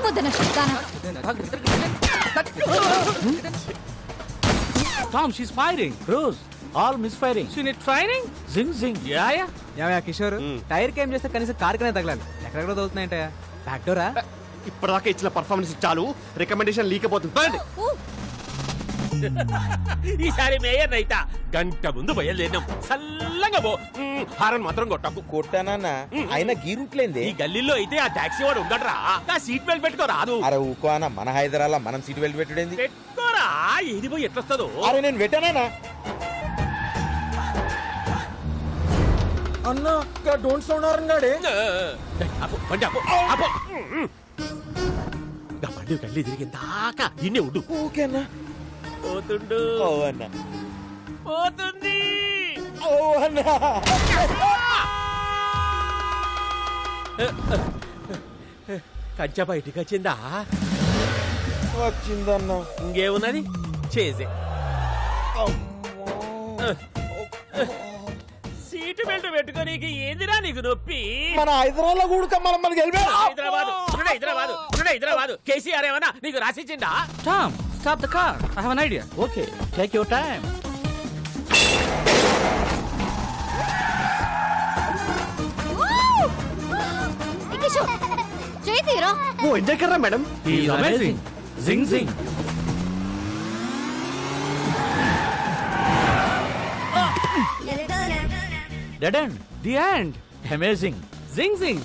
వద్దన శబ్దాన. Tom, she's firing. Cruz, all misfiring. She need firing? Zing zing. Yeah. ఏమయ్యా కిషోర్, టైర్ కేం చేస్తే కనీసం కార్ కనే తగలాలి. ఎక్కడెక్కడ తగులుతున్నాయంటయా? Back Dora? ఇప్పటిదాకా ఇచ్చిన పర్ఫార్మెన్స్ చాలు, రికమెండేషన్ లీక్ అయిపోతుంది. ఈసారి మేయర్ అయితా గంట ముందు బయలుదేరినాం చల్లంగా పో హారన్ మాత్రం కొట్టకు. కొట్టానన్నా ఆయన గీ రూట్లేంది. ఈ గల్లీలో అయితే ఆ టాక్సీ వాడు ఉండడరా ఆ సీట్ బెల్ట్ పెట్టుకో రాదు. అరే ఊకో అన్న, మన హైదరాబాద్ మనం సీట్ బెల్ట్ పెట్టుడేంది. పెట్టుకోరా ఏది పోయి ఎట్లొస్తుందో. అరే నేను పెట్టానా అన్న డోంట్ సౌండ్ అన్నాడే. బండి ఆపు, ఆపు. గా బండి గల్లీ తిరిగి దాకా ఇన్నే ఉండు. ఓకే అన్న. పోతుండు. ఓ అన్న. పోతుంది. ఓ అన్న. కంచె బయటికి వచ్చిందా? వచ్చిందన్న. ఇంకేమున్నది చేసే. సీటు బెల్ట్ పెట్టుకోనీకి ఏందిరా నీకు నొప్పి? మన హైదరాబాద్ కూడా మనం హైదరాబాద్ కేసీఆర్ ఏమన్నా నీకు రాసిచ్చిందా? Tom stop the car, I have an idea. Okay take your time. చేతిరా ఓ ఎంజాయ్ కర్రా మేడం. జింగ్ జింగ్. Dead end. The end. Amazing. జింగ్ జింగ్.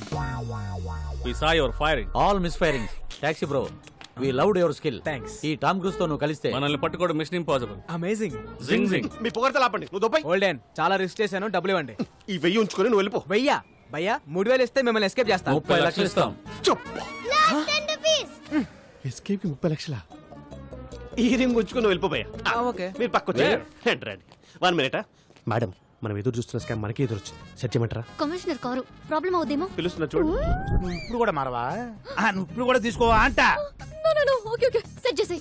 We saw your firing. All misfiring. Taxi bro. We loved your skill. Thanks. ఈ Tom cruise తో నువ్వు కలిస్తే మనల్ని పట్టుకోవడం మిషన్ ఇంపాసిబుల్. అమేజింగ్. జింగ్ జింగ్. మీ పొగడతలు ఆపండి. నువ్వు దొబ్బై. ఓల్డెన్ చాలా రిస్క్ చేశాను, డబ్బులు ఇవ్వండి. ఈ 1000 ఉంచుకొని నువ్వు వెళ్ళిపో. భయ్యా భయ్యా 3000 ఇస్తే మిమ్మల్ని ఎస్కేప్ చేస్తా. 30 లక్షలు ఇస్తాం. Last 10 rupees. ఎస్కేప్ 30 లక్షలా? ఈ రింగ్ ఉంచుకొని వెళ్ళిపోయా. ఓకే. మీరు పక్కొచ్చారు. రండి 1 మినిట్. మేడం మనం ఎదురు చూస్తున్న స్కామ్ మనకి ఎదురు వచ్చింది. సెట్ చేయమంటారా? కమిషనర్ కారు ప్రాబ్లం అవుదేమో. పిలుస్తున్నా చూడు. నువ్వు ఇప్పుడు కూడా మారవా? నువ్వు ఇప్పుడు కూడా తీసుకోవా అంట. ఓకే ఓకే సెట్ చేసేయ్.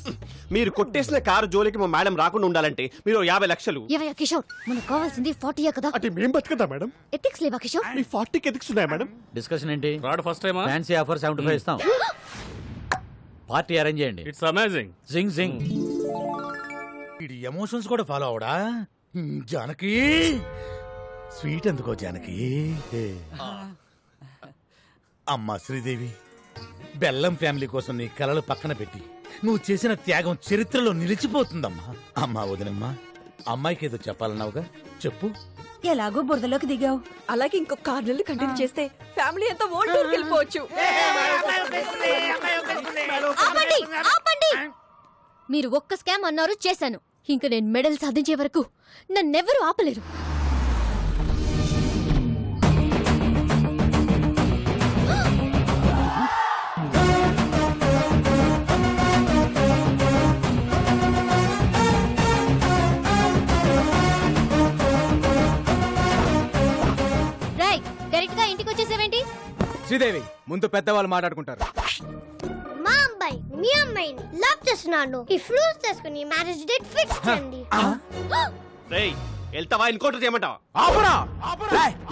మీరు కొట్టేసిన కారు జోలికి మా మేడం రాకుండా ఉండాలంటే మీరు 50 లక్షలు. ఏవయ్యా కిషోర్, మనకు కావాల్సింది 40 కదా. అంటే మేం బతుకుదా మేడం? ఎథిక్స్ లేవా కిషోర్? మీ 40కి ఎథిక్స్ ఉన్నాయా మేడం? డిస్కషన్ ఏంటి? రాడ్ ఫస్ట్ టైమా? ఫ్యాన్సీ ఆఫర్ 75 ఇస్తాం. పార్టీ అరేంజ్ చేయండి. It's amazing. జింగ్ జింగ్. ఇది ఎమోషన్స్ కూడా ఫాలో అవడా? జానకి స్వీట్ ఎందుకో జానకి. అమ్మా శ్రీదేవి, బెల్లం ఫ్యామిలీ కోసం నీ కలలు పక్కన పెట్టి నువ్వు చేసిన త్యాగం చరిత్రలో నిలిచిపోతుందమ్మా. అమ్మా వదినమ్మా, అమ్మాయికి ఏదో చెప్పాలన్నావుగా, చెప్పు. ఎలాగో బురదలోకి దిగావు, అలాగే ఇంకొక 6 నెలలు కంటిన్యూ చేస్తే ఫ్యామిలీ అంతా ఓల్డ్ టూర్కి వెళ్ళిపోవచ్చు. ఆపండి ఆపండి. మీరు ఒక్క స్కామ్ అన్నారు, చేశాను. ఇంకా నేను మెడల్ సాధించే వరకు నన్నెవరూ ఆపలేరు. రేయ్, డైరెక్ట్ గా ఇంటికి వచ్చేసేవేంటి? శ్రీదేవి ముందు పెద్దవాళ్ళు మాట్లాడుకుంటారు. మా అబ్బాయి మీ అమ్మాయిని లవ్ చేస్తున్నాడు. ఈ ఫ్రూట్స్ తీసుకుని మ్యారేజ్ డేట్ ఫిక్స్ చేయండి. రేయ్ వెళ్తావా ఎన్కౌంటర్ చేయమంటావా? ఆపరా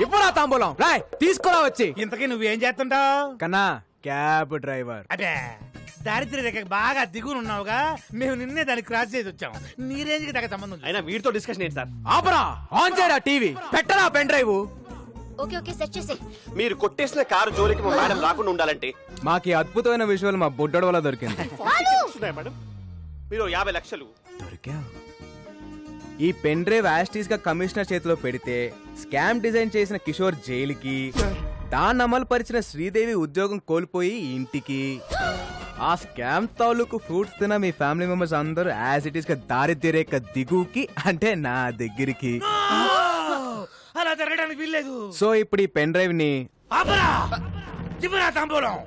ఇవ్వరా తాంబూలం. రాయ్ తీసుకురా వచ్చి. ఇంతకీ నువ్వేం చేస్తుంటావు? కన్నా క్యాబ్ డ్రైవర్. అదే దారిద్ర్య రేఖకి బాగా దిగునున్నావుగా, మేము నిన్నే దాన్ని క్రాస్ చేసి వచ్చాము. నీ రేంజ్ కి దగ్గర సంబంధం లేదు. అయినా వీడితో డిస్కషన్ ఏంటి సార్? ఆపరా, ఆన్ చేయరా టీవీ, పెట్టరా pen drive. Okay okay set చేసే. మీరు కొట్టేసిన కారు జోలికి మా మేడం రాకుండా ఉండాలంటే మాకు ఈ అద్భుతమైన విజువల్ మా బుడ్డోడు వల్ల దొరికింది. మేడం మీరు 50 లక్షలు. దొరికావు. ఈ పెన్ డ్రైవ్ యాస్టీస్ గా కమిషనర్ చేతిలో పెడితే స్కామ్ డిజైన్ చేసిన కిషోర్ జైలుకి, దాన్ని అమలు పరిచిన శ్రీదేవి ఉద్యోగం కోల్పోయి ఇంటికి, ఆ స్కామ్ తాలూకు ఫ్రూట్స్ తిన మీ ఫ్యామిలీ మెంబర్స్ అందరూ యాజ్ ఇట్ ఈస్ గా దారిద్ర్య రేఖ దిగుకి, అంటే నా దగ్గరికి. అలా జరగడానికి వీల్లేదు. సో ఇప్పుడు ఈ పెన్ డ్రైవ్ ని ఆపరా, చివరా తాంబూలం,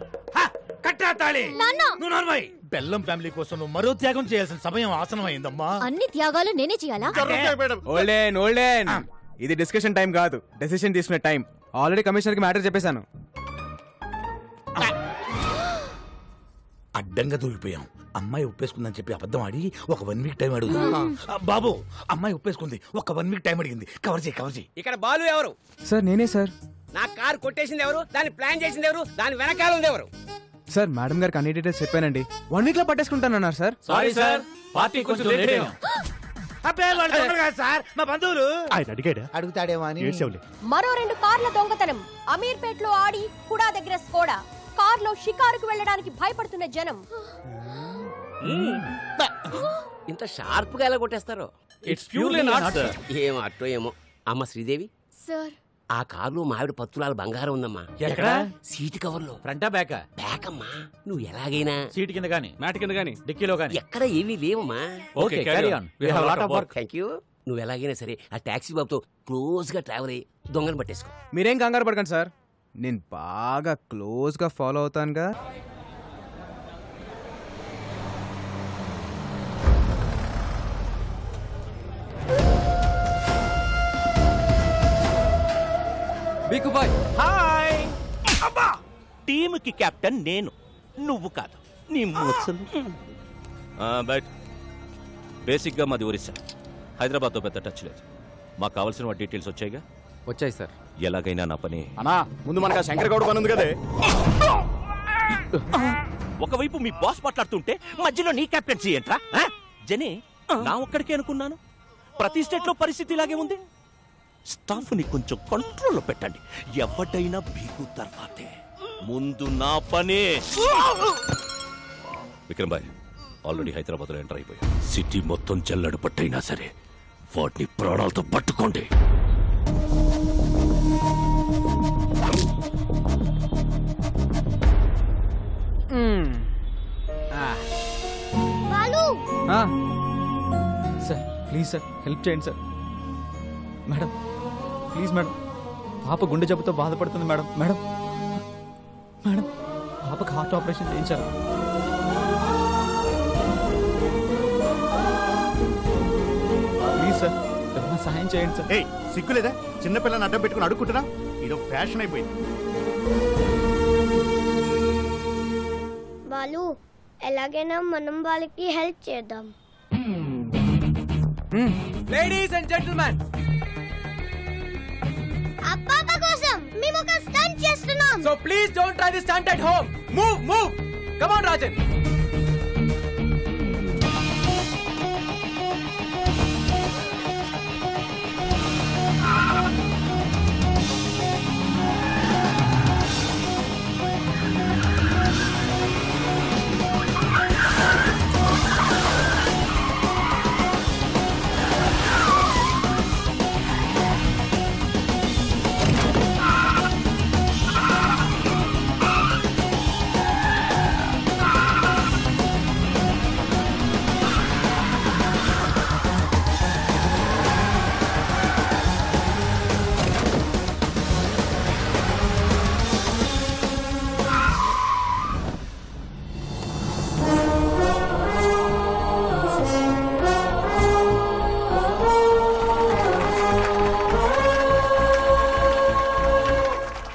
కట్టా తాళి. నువ్వు నోర్మై. బెల్లం ఫ్యామిలీ కోసం నువ్వు మరో త్యాగం చేయాల్సిన సమయం ఆసనం అయిందమ్మా. అన్ని త్యాగాలు నేనే చేయాలా? ఓల్డెన్ ఓల్డెన్, ఇది డిస్కషన్ టైం కాదు, డెసిషన్ తీసుకునే టైం. ఆల్రెడీ కమిషనర్ కి మ్యాటర్ చెప్పేశాను. అడ్డంగా దూరిపోయాం. అమ్మాయి ఒప్పేసుకుందని చెప్పి అబద్ధం ఆడి ఒక 1 వీక్ టైం అడుగు. బాబు అమ్మాయి ఒప్పేసుకుంది, ఒక 1 వీక్ టైం అడిగింది. కవర్ చేయి. ఇక్కడ బాలు ఎవరు? సార్ నేనే సార్. నా కార్ కొట్టేసింది ఎవరు? దాన్ని ప్లాన్ చేసింది ఎవరు? దాని వెనకాల ఉంది ఎవరు? సార్ మేడం గారికి అన్ని డీటెయిల్స్ చెప్పానండి. 1 వీక్ లో పట్టేసుకుంటానన్నారు సార్. సారీ సార్, పార్టీ కొంచెం లేట్ అయ్యాం. సార్ మా బంధువులు. ఆయన అడిగాడా? అడుగుతాడేమో అని. మరో 2 కార్ల దొంగతనం. అమీర్పేట్ లో ఆడి, హుడా దగ్గర స్కోడా. కార్లో షికారుకు వెళ్ళడానికి భయపడుతున్న జనం. ఇంత షార్ప్ గా ఎలా కొట్టేస్తారు? It's purely not sir. ఏం అట్టో ఏమో. అమ్మ శ్రీదేవి, సార్ ఆ కారులో మావిడ పత్తులాల బంగారం ఉందమ్మా. ఎక్కడ? సీటు కవర్లో. ఫ్రంటా బ్యాకా? బ్యాక్ అమ్మా. నువ్వు ఎలాగైనా సీట్ కింద గానీ మ్యాట్ కింద గానీ డిక్కీలో గానీ. ఎక్కడ ఏమీ లేవమ్మా. Okay carry on. We have lot of work. Thank you. నువ్వు ఎలాగైనా సరే ఆ టాక్సీ బాబుతో క్లోజ్ గా ట్రావెల్ అయ్యి దొంగను పట్టేసుకో. మీరేం కంగారు పడకండి సార్, నేను బాగా క్లోజ్గా ఫాలో అవుతానుగా. బిక్కుబాయ్ హాయ్. అబ్బా, టీమ్ కి కెప్టెన్ నేను, నువ్వు కాదు. నీ ముసలు. బట్ బేసిక్గా మాది ఒరిస్సా, హైదరాబాద్తో పెద్ద టచ్ లేదు. మాకు కావాల్సిన డీటెయిల్స్ వచ్చాయిగా? వచ్చాయి సార్. ఎలాగైనా నా పని. అన్నా ముందు మనకు శంకర్ గౌడ్ పని ఉంది కదే. ఒకవైపు మీ బాస్ మాట్లాడుతుంటే మధ్యలో నీ కెప్టెన్సీ ఏంట్రా? జనే, నా ఒక్కడికే అనుకున్నాను. ప్రతి స్టేట్ లో పరిస్థితి ఇలాగే ఉంది. స్టాఫ్ ని కొంచెం కంట్రోల్లో పెట్టండి. ఎవడైనా బీగు తర్వాతే, ముందు నా పనే. విక్రమ్ భాయ్ ఆల్రెడీ హైదరాబాద్ లో ఎంటర్ అయిపోయా. సిటీ మొత్తం జల్లడు పట్టైనా సరే వాటిని ప్రాణాలతో పట్టుకోండి. Balu sir please sir help చేయండి సార్. మేడం ప్లీజ్ మేడం, పాప గుండె జబ్బుతో బాధపడుతుంది మేడం. మేడం మేడం పాపకి హార్ట్ ఆపరేషన్ చేయించారు. ప్లీజ్ సార్ ఏమైనా సహాయం చేయండి సార్. సిగ్గులేదా? చిన్నపిల్లని అడ్డం పెట్టుకుని అడుక్కుంటున్నా. ఇదో ఫ్యాషన్ అయిపోయింది. బాలు ఎలాగైనా మనం వాళ్ళకి హెల్ప్ చేద్దాం. లేడీస్ అండ్ జెంటిల్మెన్, అప్పాప కోసం మేము ఒక స్టంట్ చేస్తున్నాం. So please don't try this stunt at home. Move come on Rajan.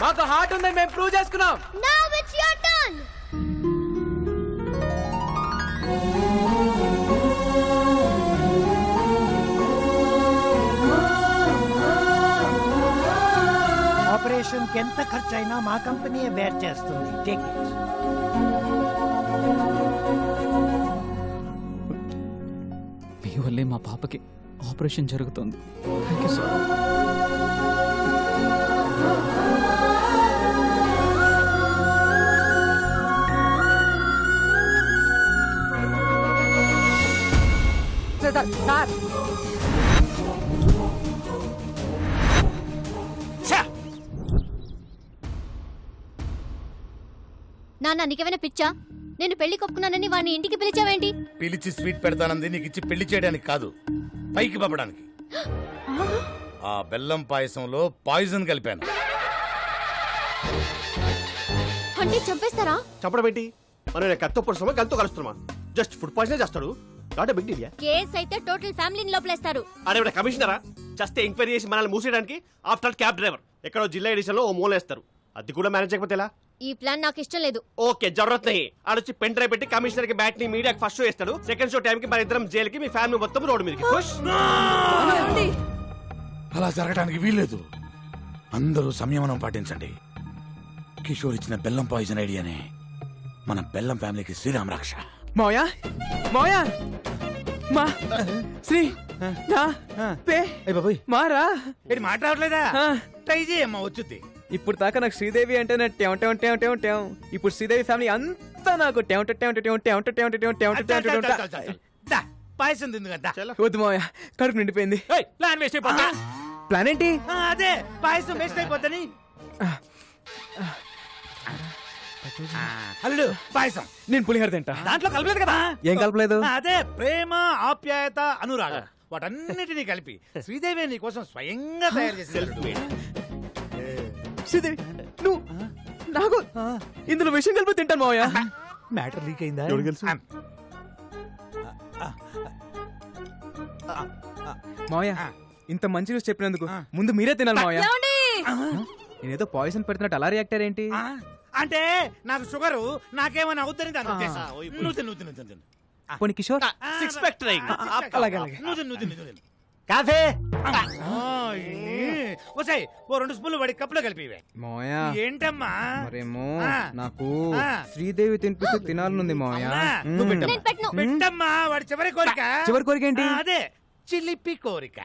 మాకు హార్ట్ ఉందని మేము ప్రూవ్ చేసుకున్నాం. Now it's your turn. Operation కి ఎంత ఖర్చు అయినా మా కంపెనీ బేర్ చేస్తుంది. Take it. మీ వల్లే మా పాపకి ఆపరేషన్ జరుగుతుంది. Thank you sir. నాన్న నీకేమైనా పిచ్చా? నేను పెళ్లి కొప్పుకున్నానని వాడిని ఇంటికి పిలిచావేంటి? పిలిచి స్వీట్ పెడతానంది నీకు ఇచ్చి పెళ్లి చేయడానికి కాదు, పైకి పంపడానికి. ఆ బెల్లం పాయసంలో పాయిజన్ కలిపాను. అంటే చంపేస్తారా? చంపడం మనం కత్తో పొడుస్తామా కలుతో కలుస్తున్నామా? జస్ట్ ఫుడ్ పాయిజన్ చేస్తాడు. Not big deal. కేస్ అయితే టోటల్ ఫ్యామిలీని లోపలేస్తారు. అరే కమిషనరా, జస్ట్ ఎంక్వైరీ చేసి మనల్ని మూసేయడానికి ఆఫ్టర్ క్యాబ్ డ్రైవర్ ఎక్కడో జిల్లా ఎడిషన్ లో ఓ మూలేస్తారు. అది కూడా మేనేజ్ చేయకపోతే ఎలా? ఈ ప్లాన్ నాకు ఇష్టం లేదు. ఓకే జరూరత్ నహీ. ఆడొచ్చి పెన్ డ్రైవ్ పెట్టి కమిషనర్ కి బ్యాట్ ని మీడియాకి ఫస్ట్ షో ఇస్తాడు. సెకండ్ షో టైం కి మన ఇద్దరం జైలుకి, మీ ఫ్యామిలీ మొత్తం రోడ్డు మీదకి. ఖుష్? అలా జరగడానికి వీల్లేదు. అందరూ సంయమనం పాటించండి. కిషోర్ ఇచ్చిన బెల్లం పాయిజన్ ఐడియానే మన బెల్లం ఫ్యామిలీకి శ్రీరామ్ రక్ష. మోయా మోయా మా శ్రీ నా పే మారా. ఇది మాట్లాడలేదా? ట్రై చేయమ్మా, వచ్చుద్ది. ఇప్పుడు దాకా నాకు శ్రీదేవి అంటే ఇప్పుడు శ్రీదేవి ఫ్యామిలీ అంతా నాకు పాయసం తిందు కదా వద్దు మావయ్య, కడుపు నిండిపోయింది. ప్లాన్ వేస్ట్ అయిపోతా. ప్లాన్ ఏంటి? అదే పాయసం వేస్ట్ అయిపోద్దని. అల్లుడు పాయసం నేను పులిహోర తింటా. దాంట్లో కలపలేదు కదా. ఏం కలపలేదు? అదే ప్రేమ, ఆప్యాయత, అనురాగం వాటన్నిటినీ కలిపి శ్రీదేవి నీ కోసం స్వయంగా తయారు చేసింది. శ్రీదేవి, నువ్వు నాకు ఇందులో విషయం కలిపి తింటాను మావయ్య. మ్యాటర్ లీక్ అయిందా? మావయ్య, ఇంత మంచి న్యూస్ చెప్పినందుకు ముందు మీరే తినాలి మావయ్య. నేనేదో పాయిజన్ పెడుతున్నట్టు అలా రియాక్టర్ ఏంటి? అంటే నాకు షుగరు, నాకేమైనా అవుద్దని దాని ఉద్దేశం. నువ్వు తిను, నువ్వు తిను, నువ్వు తిను. పోనీ కిషోర్, సిక్స్ ప్యాక్ ట్రైంగ్. అలాగే నువ్వు తిను, నువ్వు తిను, నువ్వు తిను. కాఫీ వసాయి ఓ 2 స్పూన్లు వాడి కప్పులో కలిపి మావయ్య ఏంటమ్మా మరేమో ఆ. నాకు ఆ. శ్రీదేవి తినిపిస్తూ తినాలనుంది మావయ్య. అవునా? మ్మ్. నేను పెట్టను. పెట్టమ్మా వాడి చివరి కోరిక. చివరి కోరిక ఏంటి? అదే చిలిపి కోరిక.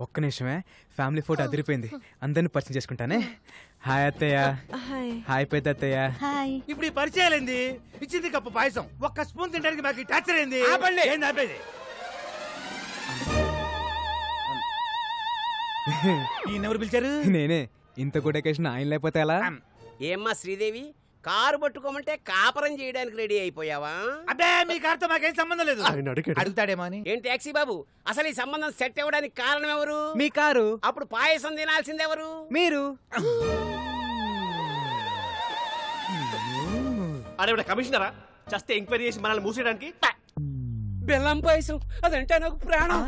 ఒక్క నిమిషమే, ఫ్యామిలీ ఫోటో అదిరిపోయింది, అందరిని పరిచయం చేసుకుంటానే. హాయ్ అత్తయ్య. హాయ్ పెద్ద అత్తయ్య. హాయ్. ఇప్పుడు ఈ పరిచయాలేంది? ఇచ్చింది కప్పు పాయసం, ఒక్క స్పూన్ తినడానికి మాకు టార్చర్ ఏంది? ఏంది ఆపేది? ఈయనెవరు పిలిచారు? నేనే. ఇంత గుడ్ అకేషన్ ఆయన లేకపోతే ఎలా? ఏమ్మా శ్రీదేవి, కారు పట్టుకోమంటే కాపరం చేయడానికి రెడీ అయిపోయావా? అబ్బే మీ కారుతో మాకేం సంబంధం లేదు. అడుగుతాడేమో అని. ఏం టాక్సీ బాబు, అసలు ఈ సంబంధం సెట్ అవ్వడానికి కారణం ఎవరు? మీ కారు. అప్పుడు పాయసం తినాల్సింది ఎవరు? మీరు. అరే కమిషనరా, చస్తే ఎంక్వైరీ చేసి మనల్ని మూసేయడానికి. బెల్లం పాయసం అదంటే నాకు ప్రాణం.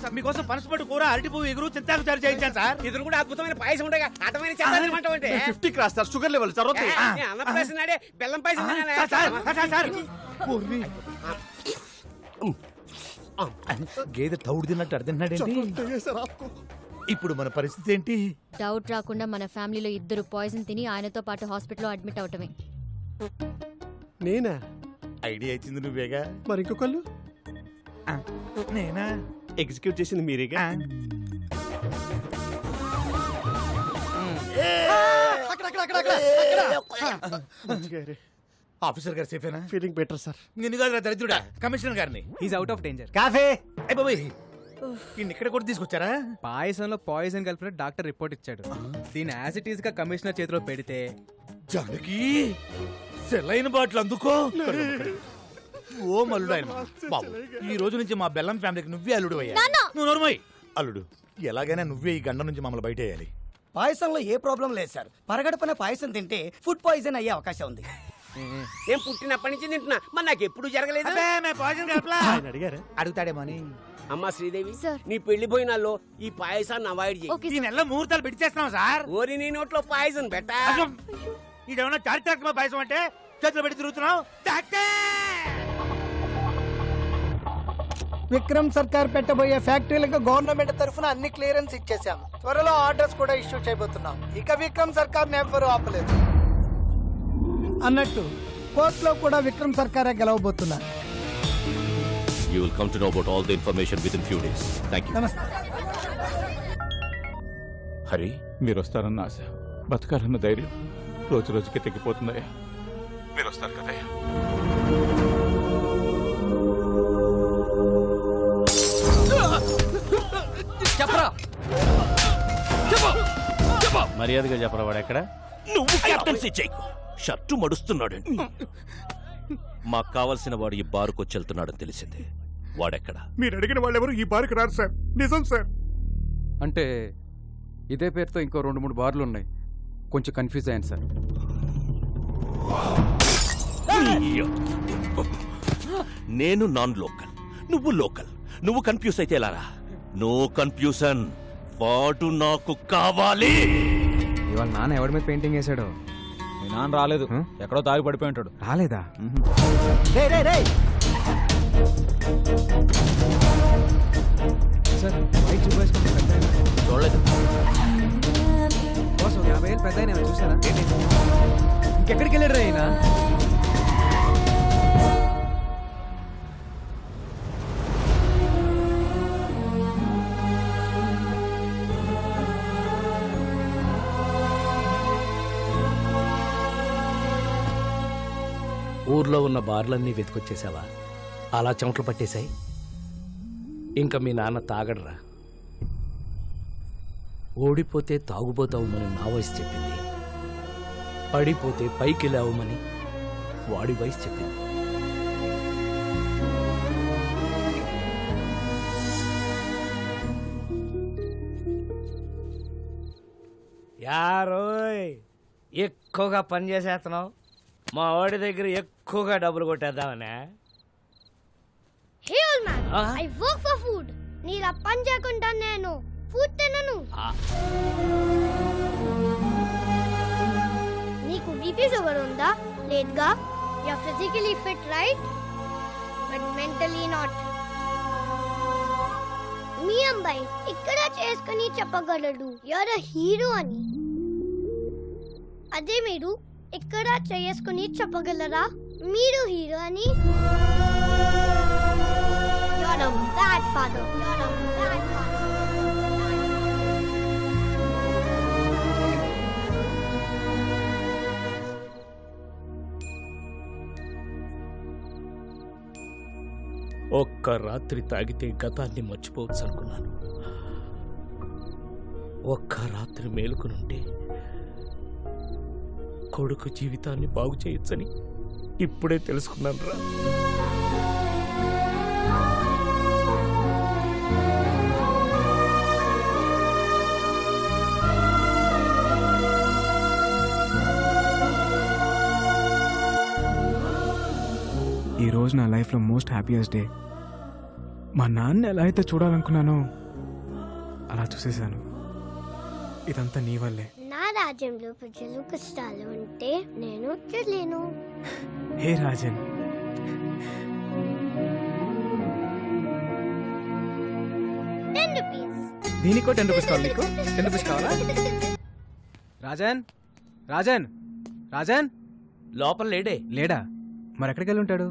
సార్ మీకోసం పనసపట్టు కూర, అరటి పువ్వు, ఎగురు, చింతాకు చారు చేయించాను సార్. ఇద్దరు కూడా అద్భుతమైన పాయసం ఉండగా అర్థమైన చేద్దామంటే 50 cross sir, sugar level sir. Okay అన్నప్రాసం నాడే బెల్లం పాయసం తినాలా? సార్ గేదె తౌడు తిన్నట్టు అర్థండి. ఇప్పుడు మన పరిస్థితి ఏంటి? డౌట్ రాకుండా మన ఫ్యామిలీలో ఇద్దరు పాయిజన్ తిని ఆయనతో పాటు హాస్పిటల్లో అడ్మిట్ అవటమే. నేనా? ఐడియా ఇచ్చింది నువ్వేగా. మరి ఇంకొకళ్ళు? నేనా? ఎగ్జిక్యూట్ చేసింది మీరేగా. ఆఫీసర్ గారు సేఫేనా? Feeling better sir. నేను కాదు దరిద్రుడా, కమిషనర్ గారిని. Is out of danger. Coffee. అయ్య బాబాయ్, ఈయన ఇక్కడ కూడా తీసుకొచ్చారా? పాయసంలో పాయిజన్ కలిపిన డాక్టర్ రిపోర్ట్ ఇచ్చాడు. దీని యాజ్ ఇట్ ఈస్ గా కమిషనర్ చేతిలో పెడితే. జానకి సెలైన బాటిల్ అందుకో. ఓ మల్లుడు ఆయన బాబు, ఈ రోజు నుంచి మా బెల్లం ఫ్యామిలీకి నువ్వే అల్లుడు అయ్యా. నువ్వు నోర్మోయ్. అల్లుడు, ఎలాగైనా నువ్వే ఈ గండ నుంచి మమ్మల్ని బయట వేయాలి. పాయసంలో ఏ ప్రాబ్లం లేదు సార్. పరగడపన పాయసం తింటే ఫుడ్ పాయిజన్ అయ్యే అవకాశం ఉంది. ఏం పుట్టినప్పటి నుంచి తింటున్నా, మరి నాకు ఎప్పుడు జరగలేదు. అడుగుతాడేమో అని. అమ్మా శ్రీదేవి, సార్. నీ పెళ్లి భోజనాల్లో ఈ పాయసాన్ని అవాయిడ్ చేయి. ఓకే ఈ నెలలో ముహూర్తాలు పెట్టి చేస్తున్నాం సార్. ఓరి నీ నోట్లో పాయసం పెట్టా. ఇదేమన్నా చారిత్రాత్మక పాయసం అంటే చేతిలో పెట్టి తిరుగుతున్నావు. విక్రమ్ సర్కార్ పెట్టబోయే ఫ్యాక్టరీలకు గవర్నమెంట్ తరఫున అన్ని క్లియరెన్స్ ఇచ్చేసాం. త్వరలో ఆర్డర్స్ కూడా ఇష్యూ చేయబోతున్నాం. ఇక విక్రమ్ సర్కార్ ఎవ్వరూ ఆపలేదు. అన్నట్టు కోర్టులో కూడా విక్రమ్ సర్కారే గెలవబోతున్నారు. You will come to know about all the information within few days. Thank you. నమస్తే. హరి, మీరు వస్తారన్న ఆశ, బతకాలన్న ధైర్యం రోజు రోజుకి తగ్గిపోతుందయ్యా. మీరు వస్తారు కదయ్యా. చెప్పరా, మర్యాదగా చెప్పరా, వాడు ఎక్కడ? నువ్వు కెప్టెన్సీ చేయకు. షర్టు మడుస్తున్నాడు. మాకు కావలసిన వాడు ఈ బారుకొచ్చి వెళ్తున్నాడని తెలిసింది. వాడెక్కడ? మీరు అడిగిన వాళ్ళెవరు ఈ బారికి రారు సార్. నిజం సార్. అంటే ఇదే పేరుతో ఇంకో 2-3 బార్లు ఉన్నాయి. కొంచెం కన్ఫ్యూజ్ అయ్యాను సార్. నేను నాన్ లోకల్, నువ్వు లోకల్. నువ్వు కన్ఫ్యూజ్ అయితే ఎలారా? No confusion. వాడు నాకు కావాలి. ఇవాళ నాన్న ఎవరి మీద పెయింటింగ్ వేసాడో. మీ నాన్న రాలేదు, ఎక్కడో తాగి పడిపోయి ఉంటాడు. రాలేదా? సార్, బయట చూపేసుకుంటే పెద్ద ఆయన. చూడలేదు. బాస్, 50,000 పెద్ద ఆయన చూసారా? ఇంకెక్కడికి వెళ్ళాడు ఆయన? ఊర్లో ఉన్న బార్లన్నీ వెతుకొచ్చేసావా? అలా చెమటలు పట్టేశాయి. ఇంకా మీ నాన్న తాగడరా. ఓడిపోతే తాగుపోతావుమని నా వయసు చెప్పింది, పడిపోతే పైకి లేవమని వాడి వయసు చెప్పింది. యారోయ్ ఎక్కువగా పని చేసేస్తున్నావు, మా వాడి దగ్గర ఎక్కువగా డబ్బులు కొట్టేద్దామనే. Hey old man, I work for food. నీలా పని చేయకుండా నేను ఫుడ్ తినను. నీకు బీపీ షుగర్ ఉందా? లేదుగా. You are physically fit right, but mentally not. మీ అబ్బాయి ఇక్కడ చేసుకుని చెప్పగలడు యు ఆర్ ఎ హీరో అని. అదే మీరు ఇక్కడ చేసుకుని చెప్పగలరా మీరు హీరో అని? You are a bad father. You are a bad father. ఒక్క రాత్రి తాగితే గతాన్ని మర్చిపోవచ్చు అనుకున్నాను. ఒక్క రాత్రి మేలుకునుంటే కొడుకు జీవితాన్ని బాగు చేయొచ్చని ఇప్పుడే తెలుసుకున్నాను రా. ఈ రోజు నా లైఫ్లో మోస్ట్ హ్యాపీయెస్ట్ డే. మా నాన్న ఎలా అయితే చూడాలనుకున్నానో అలా చూసేశాను. ఇదంతా నీ వల్లే. నా రాజ్యంలో ప్రజలు కష్టాలు ఉంటే నేను చూడలేను. హే రాజన్, దీనికో 10 రూపీస్ కావాలి. నీకు 10 రూపీస్ కావాలా? రాజన్, రాజన్, రాజన్ లోపల లేడే. లేడా? మరి ఎక్కడికి వెళ్ళి ఉంటాడు?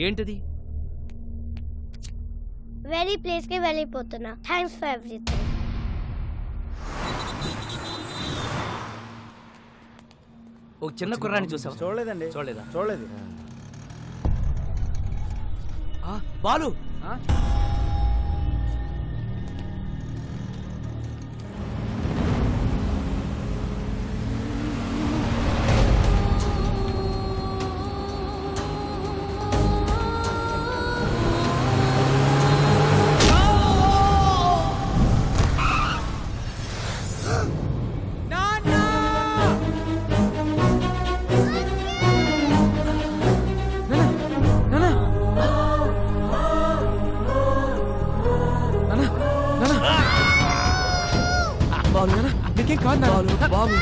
ఏంటిది? వెరీ ప్లేస్ కి వెళ్ళిపోతున్నా. Thanks for everything. ఒక చిన్న కుర్రాన్ని చూసావా? చూడలేదండి. చూడలేదా? చూడలేదు. బాలు, నీకేం కాదు బాబు.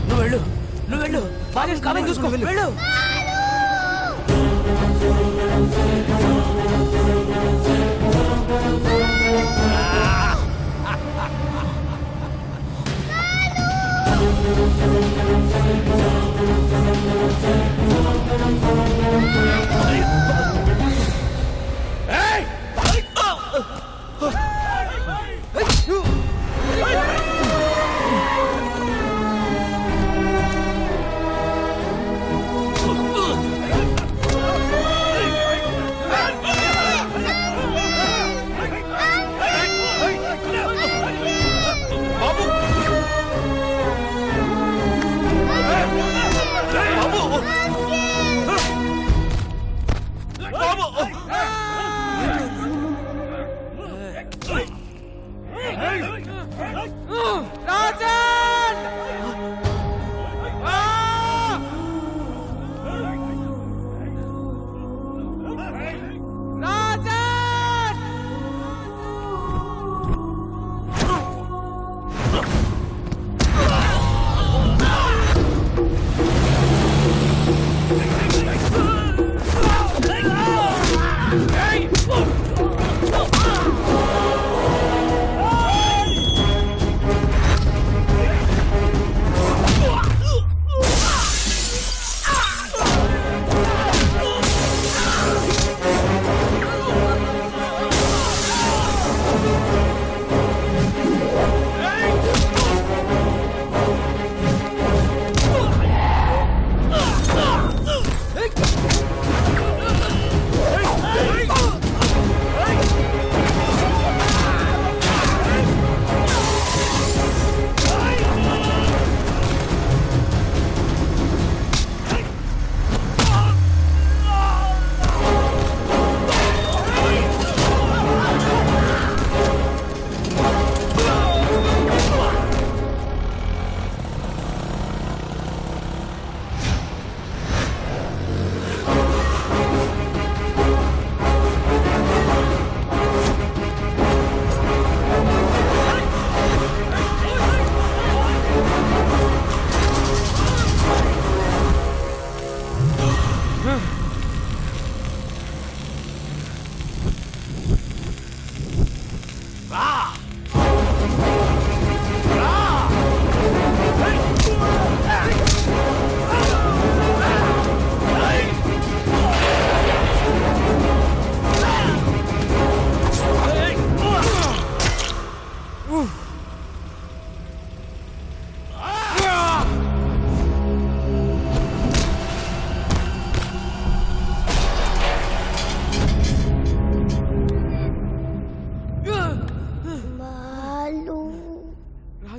నువ్వు వెళ్ళు, నువ్వు వెళ్ళు. బాలు కాలం చూసుకో, వెళ్ళు.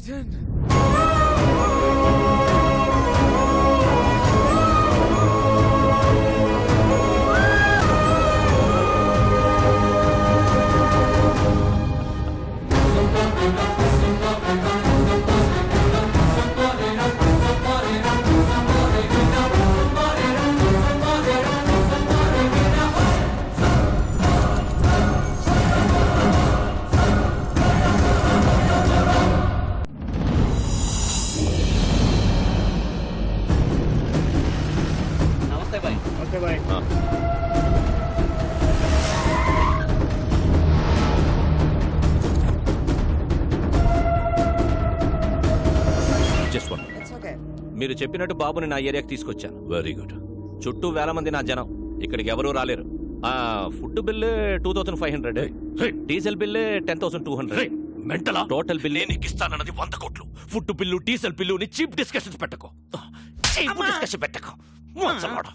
Rajan just one. మీరు చెప్పినట్టు బాబుని నా ఏరియాకి తీసుకొచ్చాను. Very good. చుట్టూ వేల మంది నా జనం, ఇక్కడికి ఎవరూ రాలేరు. Food bill 2500, diesel bill 10,200. మెంటలా? టోటల్ బిల్ నీకు ఇస్తానన్నది 100 కోట్లు. Food bill, diesel bill cheap discussions పెట్టకు. చీప్ డిస్కషన్ పెట్టకు. మోసమాడు.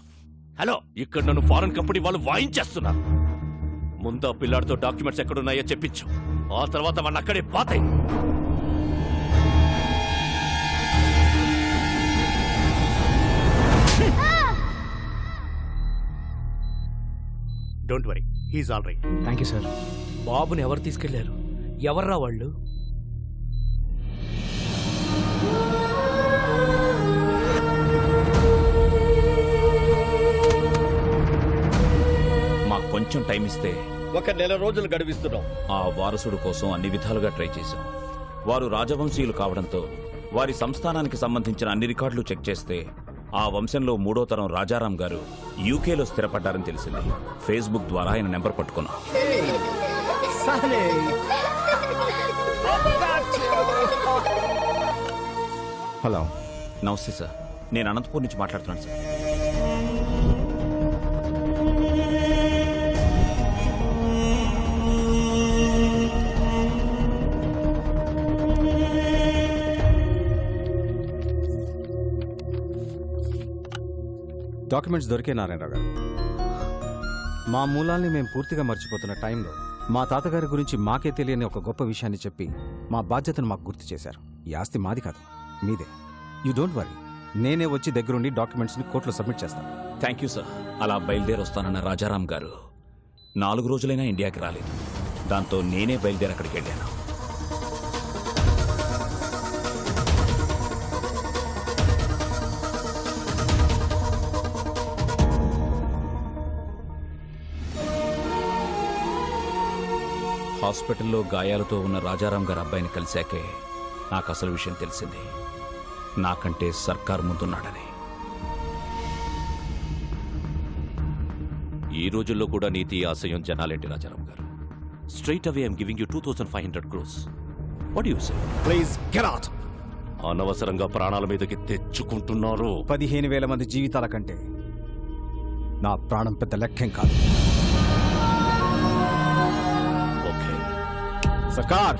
హలో, ఇక్కడ నన్ను ఫారెన్ కంపెనీ వాళ్ళు వాయించేస్తున్నారు. ముందు ఆ పిల్లాడితో డాక్యుమెంట్స్ ఎక్కడున్నాయో చెప్పించు. ఆ తర్వాత వాడిని అక్కడే పాతాయి. Don't worry, he's all right. Thank you sir. బాబుని ఎవరు తీసుకెళ్లారు? ఎవర్రా వాళ్ళు? మాకు కొంచెం టైం ఇస్తే 1 నెల రోజులు గడివిస్తున్నాం. ఆ వారసుడు కోసం అన్ని విధాలుగా ట్రై చేశాం. వారు రాజవంశీయులు కావడంతో వారి సంస్థానానికి సంబంధించిన అన్ని రికార్డులు చెక్ చేస్తే ఆ వంశంలో 3వ తరం రాజారాం గారు యూకేలో స్థిరపడ్డారని తెలిసింది. ఫేస్బుక్ ద్వారా ఆయన నెంబర్ పట్టుకున్నాం. హలో, నమస్తే సార్, నేను అనంతపూర్ నుంచి మాట్లాడుతున్నాను సార్. డాక్యుమెంట్స్ దొరికే నారాయణరావు గారు. మా మూలాల్ని మేము పూర్తిగా మర్చిపోతున్న టైంలో మా తాతగారి గురించి మాకే తెలియని ఒక గొప్ప విషయాన్ని చెప్పి మా బాధ్యతను మాకు గుర్తు చేశారు. ఈ ఆస్తి మాది కాదు, మీదే. యూ డోంట్ వరీ, నేనే వచ్చి దగ్గరుండి డాక్యుమెంట్స్ని కోర్టులో సబ్మిట్ చేస్తాను. Thank you sir. అలా బయలుదేరి వస్తానన్న రాజారాం గారు 4 రోజులైనా ఇండియాకి రాలేదు. దాంతో నేనే బయలుదేరి అక్కడికి వెళ్ళాను. హాస్పిటల్లో గాయాలతో ఉన్న రాజారాం గారి అబ్బాయిని కలిశాకే నాకు అసలు విషయం తెలిసింది. నాకంటే సర్కార్ ముందున్నాడని. ఈ రోజుల్లో కూడా నీతి ఆశయం జనాలేంటి రాజారాం గారు? Straight away I'm giving you 2500 crores. What you say? Please get out. అనవసరంగా ప్రాణాల మీదకి తెచ్చుకుంటున్నారు. 15,000 మంది జీవితాల కంటే నా ప్రాణం పెద్ద లెక్కేం కాదు. సర్కార్,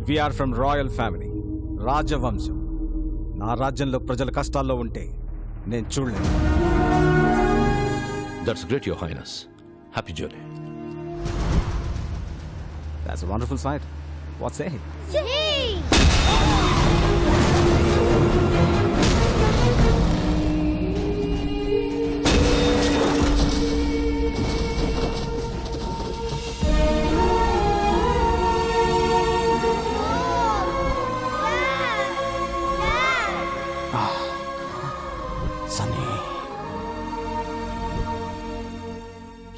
వీఆర్ ఫ్రమ్ రాయల్ ఫ్యామిలీ, రాజవంశం. నా రాజ్యంలో ప్రజల కష్టాల్లో ఉంటే నేను చూడలేను. That's great your highness. Happy journey. That's a wonderful sight. What say?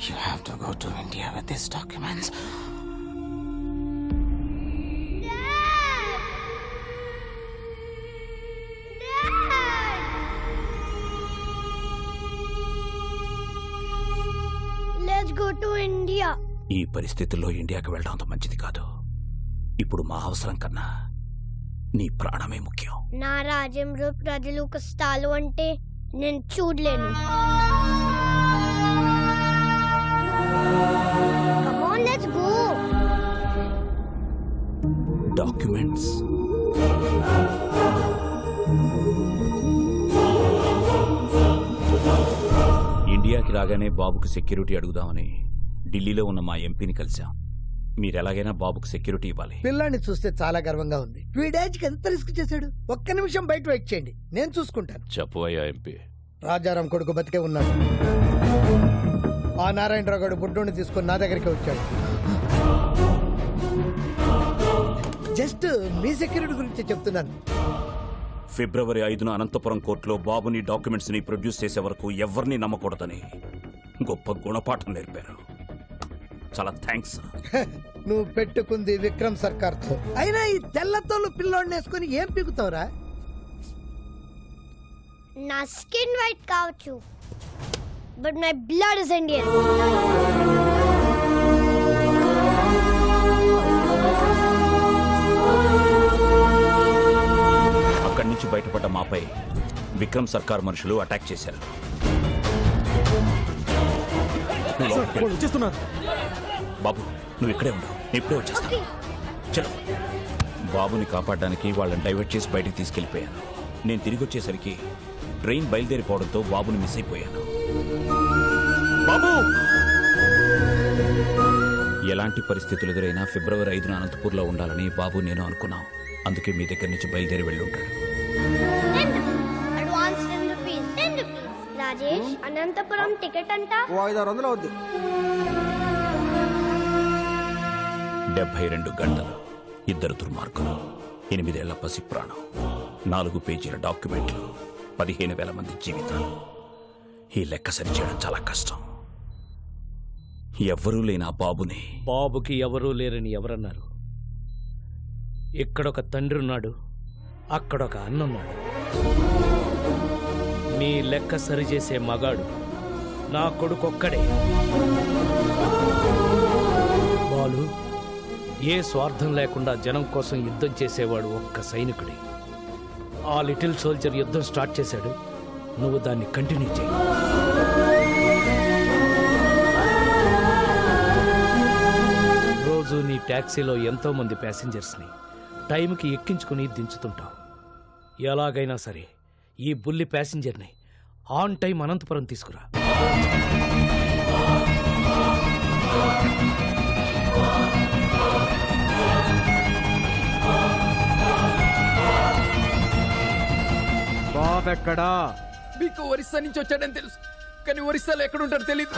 You have to go to India with these documents. Let's go to India. ఈ పరిస్థితుల్లో ఇండియాకి వెళ్ళడం అంత మంచిది కాదు. ఇప్పుడు మా అవసరం కన్నా నీ ప్రాణమే ముఖ్యం. నా రాజ్యంలో ప్రజలు కష్టాలు అంటే నేను చూడలేను. Come on, let's go. Documents. ఇండియాకి రాగానే బాబుకి సెక్యూరిటీ అడుగుదామని ఢిల్లీలో ఉన్న మా ఎంపీని కలిశాం. మీరు ఎలాగైనా బాబుకు సెక్యూరిటీ ఇవ్వాలి. పిల్లాన్ని చూస్తే చాలా గర్వంగా ఉంది. వీడేజ్కి ఎంత రిస్క్ చేశాడు. ఒక్క నిమిషం బయట వెయిట్ చేయండి, నేను చూసుకుంటాను. చెప్పు అయ్యా ఎంపీ. రాజారాం కొడుకు బతికే ఉన్నాడు. ఆ నారాయణరావు గారు బుడ్డోని తీసుకొని నా దగ్గరికి వచ్చాడు. జస్ట్ మీ సెక్యూరిటీ గురించి చెప్తున్నాను. ఫిబ్రవరి 5న అనంతపురం కోర్టులో బాబుని డాక్యుమెంట్స్ ని ప్రొడ్యూస్ చేసే వరకు ఎవరిని నమ్మకూడదని గొప్ప గుణపాఠం నేర్పారు. చాలా థ్యాంక్స్. నువ్వు పెట్టుకుంది విక్రమ్ సర్కార్ తో. అయినా ఈ తెల్లతోళ్ళు పిల్లోడిని వేసుకొని ఏం పీకుతావురా? నా స్కిన్ వైట్ కావచ్చు, but my blood is Indian. అక్కడి నుంచి బయటపడ్డ మాపై విక్రమ్ సర్కార్ మనుషులు అటాక్ చేశారు. బాబు నువ్వు ఇక్కడే ఉండు, నేను ఇప్పుడే వచ్చేస్తాను. చలో. బాబుని కాపాడడానికి వాళ్ళని డైవర్ట్ చేసి బయటికి తీసుకెళ్లిపోయాను. నేను తిరిగి వచ్చేసరికి ట్రైన్ బయలుదేరిపోవడంతో బాబుని మిస్ అయిపోయాను. బాబు! ఎలాంటి పరిస్థితులు ఎదురైనా ఫిబ్రవరి 5న అనంతపూర్లో ఉండాలని బాబు నేను అనుకున్నాం. అందుకే మీ దగ్గర నుంచి బయలుదేరి వెళ్ళి ఉంటాడు. Advance 10 rupees. 10 rupees. Rajesh, Anantapur ticket అంట 500 అవుద్ది. 72 గంటలు, 2 దుర్మార్గులు, 8 ఏళ్ల పసి ప్రాణం, 4 పేజీల డాక్యుమెంట్లు, 15,000 మంది జీవితాలు. ఈ లెక్క సరిచేయడం చాలా కష్టం. ఎవ్వరూ లేని ఆ బాబుని. బాబుకి ఎవరూ లేరని ఎవరన్నారు? ఇక్కడొక తండ్రి ఉన్నాడు, అక్కడొక అన్నున్నాడు. మీ లెక్క సరిచేసే మగాడు నా కొడుకొక్కడే. బాలు, ఏ స్వార్థం లేకుండా జనం కోసం యుద్ధం చేసేవాడు ఒక్క సైనికుడే. ఆ లిటిల్ సోల్జర్ యుద్ధం స్టార్ట్ చేశాడు, నువ్వు దాన్ని కంటిన్యూ చేయి. రోజు నీ ట్యాక్సీలో ఎంతో మంది ప్యాసింజర్స్ని టైంకి ఎక్కించుకుని దించుతుంటావు. ఎలాగైనా సరే ఈ బుల్లి ప్యాసింజర్ని ఆన్ టైం అనంతపురం తీసుకురా. బాబు ఎక్కడా? మీకు ఒరిస్సా నుంచి వచ్చాడని తెలుసు, కానీ ఒరిస్సాలో ఎక్కడుంటాడో తెలియదు.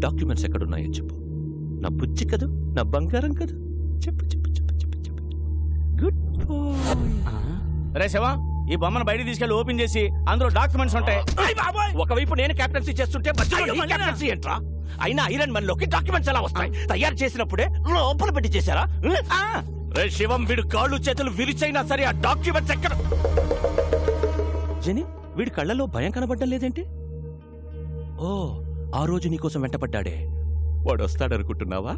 డాక్యుమెంట్స్ ఎక్కడున్నాయో చెప్పు. నా బుజ్జి కదూ, నా బంగారం కదూ. చెప్పు చెప్పు చెప్పు చెప్పు చెప్పు. గుడ్ రే శివా, ఈ బొమ్మను బయట తీసుకెళ్లి ఓపెన్ చేసి అందులో డాక్యుమెంట్స్ ఉంటాయి. ఒకవైపు నేను కెప్టెన్సీ చేస్తుంటే మధ్యలో నీ కెప్టెన్సీ ఏంట్రా? అయినా ఐరన్ మన్ లోకి డాక్యుమెంట్స్ ఎలా వస్తాయి? తయారు చేసినప్పుడే లోపల పెట్టి చేశారా? రే శివం, వీడు కాళ్ళు చేతులు విరిచైనా సరే ఆ డాక్యుమెంట్స్ ఎక్కడ? జని, వీడి కళ్ళలో భయం కనబడ్డం లేదేంటి? ఓ, ఆ రోజు నీకోసం వెంటపడ్డాడే వాడు వస్తాడనుకుంటున్నావా?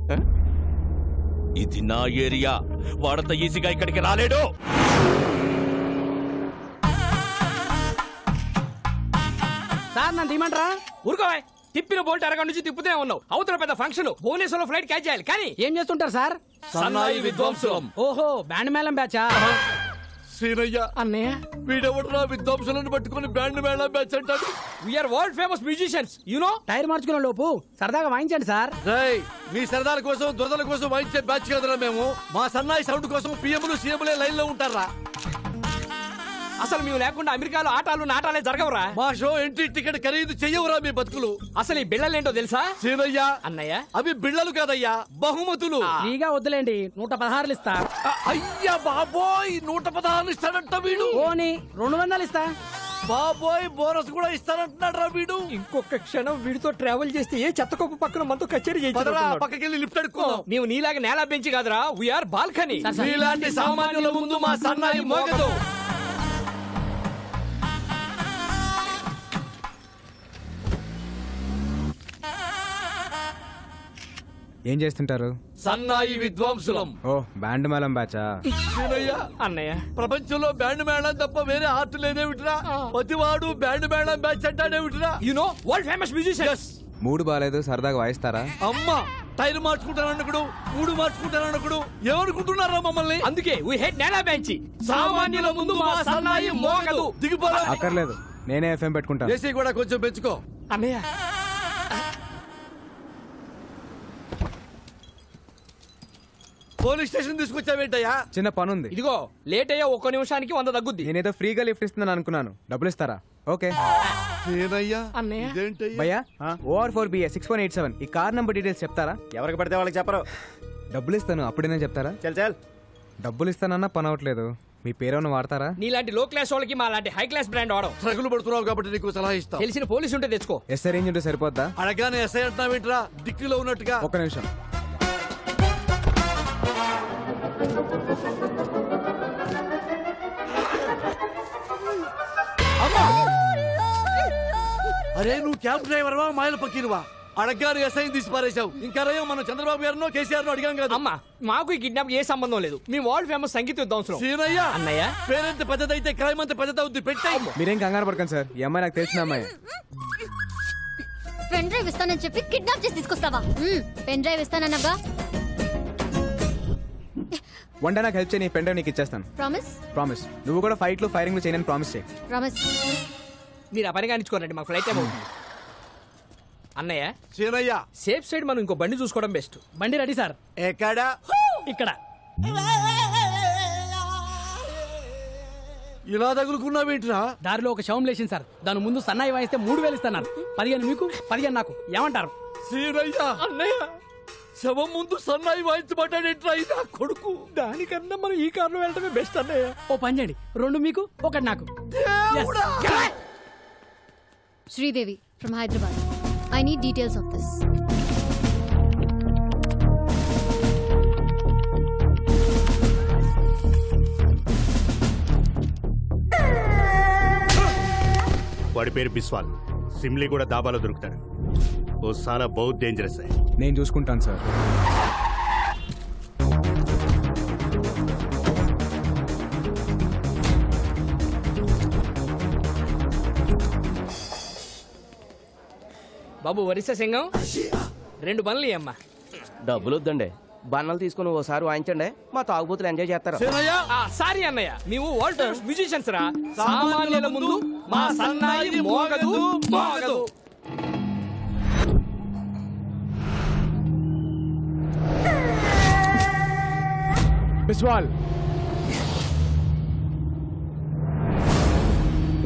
ఇది నా ఏరియా, వాడంత ఈజీగా ఇక్కడికి రాలేడు. సార్ నన్ను తీయమంటారా? ఊరుకోవా, తిప్పిన బోల్ట్ అరగంట నుంచి తిప్పుతూనే ఉన్నావు. అవతల పెద్ద ఫంక్షన్, భువనేశ్వరంలో ఫ్లైట్ క్యాచ్ చేయాలి. కానీ ఏం చేస్తుంటారు సార్? సన్నాయి విద్వాంసులం. ఓహో, బ్యాండ్ మేళం బ్యాచా? సీనయ్య, అన్నయ్య, వీడెవడరా విద్వాంసులను పట్టుకుని బ్యాండ్ మేళం బ్యాచ్ అంటాడు? We're world famous musicians, you know. Tyre మార్చుకునే లోపు సరదాగా వాయించండి సార్. మీ సరదాల కోసం దురదల కోసం వాయించే బ్యాచ్ కదరా మేము. మా సన్నాయి సౌండ్ కోసం పిఎంలు సీఎంలే లైన్ లో ఉంటారా? అసలు మేము లేకుండా అమెరికాలో ఆటాలు నాటాలే జరగవురా. మా షో ఎంట్రీ టికెట్ ఖరీదు చెయ్యవురా మీ బతుకులు. అసలు ఈ బిళ్ళలేంటో తెలుసా? సీనయ్య, అన్నయ్య, అవి బిళ్ళలు కాదయ్యా, బహుమతులు. ఫ్రీగా వద్దులేండి, 116 ఇస్తా. అయ్యా బాబోయ్, 116 ఇస్తాడంట వీడు. ఓని 200 ఇస్తా. బాబోయ్, బోనస్ కూడా ఇస్తానంటున్నాడు రా వీడు. ఇంకొక క్షణం వీడితో ట్రావెల్ చేస్తే ఏ చెత్తకొప్పు పక్కన మనతో కచేరీ పక్కకెళ్ళి లిఫ్ట్ అడుక్కో. మేము నీలాగా నేల బెంచి కాదురా, వీఆర్ బాల్కనీ. మీలాంటి సామాన్యుల ముందు మా సన్నాయి మోగదు. ఏం చేస్తుంటారు? సన్నాయి విద్వాంసులం. ఓ, బ్యాండ్ మేళం బ్యాచా? అన్నయ్య, ప్రపంచంలో బ్యాండ్ మేళం తప్ప వేరే ఆర్ట్ లేదేమిట్రా? ప్రతివాడు బ్యాండ్ మేళం బ్యాచ్ అంటాడేమిట్రా? You know world famous musicians. Mood బాలేదు, సరదాగా వాయిస్తారా? అమ్మా, టైర్ మార్చుకుంటానన్నకుడు 3 మార్చుకుంటానన్నకుడు ఏమనుకుంటున్నారా మమ్మల్ని? అందుకే we hate నేల బెంచి. సామాన్యుల ముందు మా సన్నాయి మోగదు. దిగిపోరా. అక్కర్లేదు, నేనే ఎఫ్ఎం పెట్టుకుంటాను. ఏసీ కూడా కొంచెం పెంచుకో అన్నయ్య. పోలీస్ స్టేషన్ తీసుకొచ్చావేంటయ్యా? చిన్న పనుంది. ఇదిగో లేట్ అయ్యా 1 నిమిషానికి 100 తగ్గుద్ది. నేనేదో ఫ్రీగా లిఫ్ట్ ఇస్తున్నాను అనుకున్నాను. డబ్బులు ఇస్తారా? ఓకే అన్నయ్య భయ్యా. OR4BA 6187 ఈ కార్ నంబర్ డీటెయిల్స్ చెప్తారా? ఎవరికి పడితే వాళ్ళకి చెప్పరు. డబ్బులు ఇస్తాను, అప్పుడైనా చెప్తారా? చల్ చల్. డబ్బులు ఇస్తానన్నా పని అవ్వట్లేదు. మీ పేరేమన్నా వాడతారా? నీలాంటి లో క్లాస్ వాళ్ళకి మా లాంటి హై క్లాస్ బ్రాండ్ వాడడం. ట్రగులు పడుతున్నావు కాబట్టి నీకు సలహా ఇస్తా. తెలిసిన పోలీసు ఉంటే తెచ్చుకో. ఎస్ఐ రేంజ్ ఉంటే సరిపోద్దా? అడగానే ఎస్ఐ అంటున్నావేంట్రా? డిక్కీలో ఉన్నట్టుగా. ఒక్క నిమిషం. అరే నువ్వు క్యాబ్ డ్రైవర్ వా మాయల పక్కీరువా? అడగ్గారు ఎస్ఐ తీసి పారేశావు. ఇంకా రయ్యో మనం చంద్రబాబు గారినో కేసీఆర్ అడిగాం కదా. అమ్మా మాకు ఈ కిడ్నాప్ ఏ సంబంధం లేదు. మీ వరల్డ్ ఫేమస్ సంగీత విద్వాంసులు. సీనయ్య అన్నయ్య పేరెంత పెద్దదైతే క్రైమ్ అంత పెద్దదవుద్ది. పెట్టాయి. మీరేం కంగారు పడకండి సార్, ఈ అమ్మాయి నాకు తెలిసిన అమ్మాయి. పెన్ డ్రైవ్ ఇస్తానని చెప్పి కిడ్నాప్ చేసి తీసుకొస్తావా? పెన్ డ్రైవ్ ఇస్తానన్నాగా. వన్ డే నాకు హెల్ప్ చేయి, పెన్ డ్రైవ్ నీకు ఇచ్చేస్తాను. ప్రామిస్? ప్రామిస్. నువ్వు కూడా ఫైట్లు ఫైరింగ్లు చేయని ప్రామిస్ చేయి. ప్రామిస్. మీరు ఆ పని కానిచ్చుకోరండి, మాకు ఫ్లైట్ టైం అవుతుంది. అన్నయ్య సీనయ్య సేఫ్ సైడ్ మనం ఇంకో బండి చూసుకోవడం బెస్ట్. బండి రెడీ సార్. ఎక్కడ? ఇక్కడ. ఇలా తగులుకున్నావేంట్రా? దారిలో ఒక శవం లేచింది సార్. దాని ముందు సన్నాయి వాయిస్తే 3000 ఇస్తున్నారు. 15 మీకు 15 నాకు. ఏమంటారు? సీనయ్య అన్నయ్య శవం ముందు సన్నాయి వాయించబడ్డాడేంట్రా? ఇది కొడుకు. దానికన్నా మనం ఈ కారులో వెళ్ళటమే బెస్ట్ అన్నయ్య. ఓ పని చేయండి, 2 మీకు 1 నాకు. Sridevi from Hyderabad. I need details of this. వాడి పేరు బిస్వాల్. సిమ్లీ కూడా దాబాలో దొరుకుతాడు. ఓ సానా బహుత్ డేంజరస్. నేను చూసుకుంటాను సార్. బాబు వరిస సింగం 2 బండ్లు అమ్మా. డబ్బులు వద్దండి, బన్నలు తీసుకుని ఓసారి వాయించండి, మా తాగుబోతులు ఎంజాయ్ చేస్తారు. సారీ అన్నయ్య, మేము వరల్డ్ మ్యూజిషియన్స్ రా. సామాన్యుల ముందు మా సన్నాయి మోగదు మోగదు. బిస్వాల్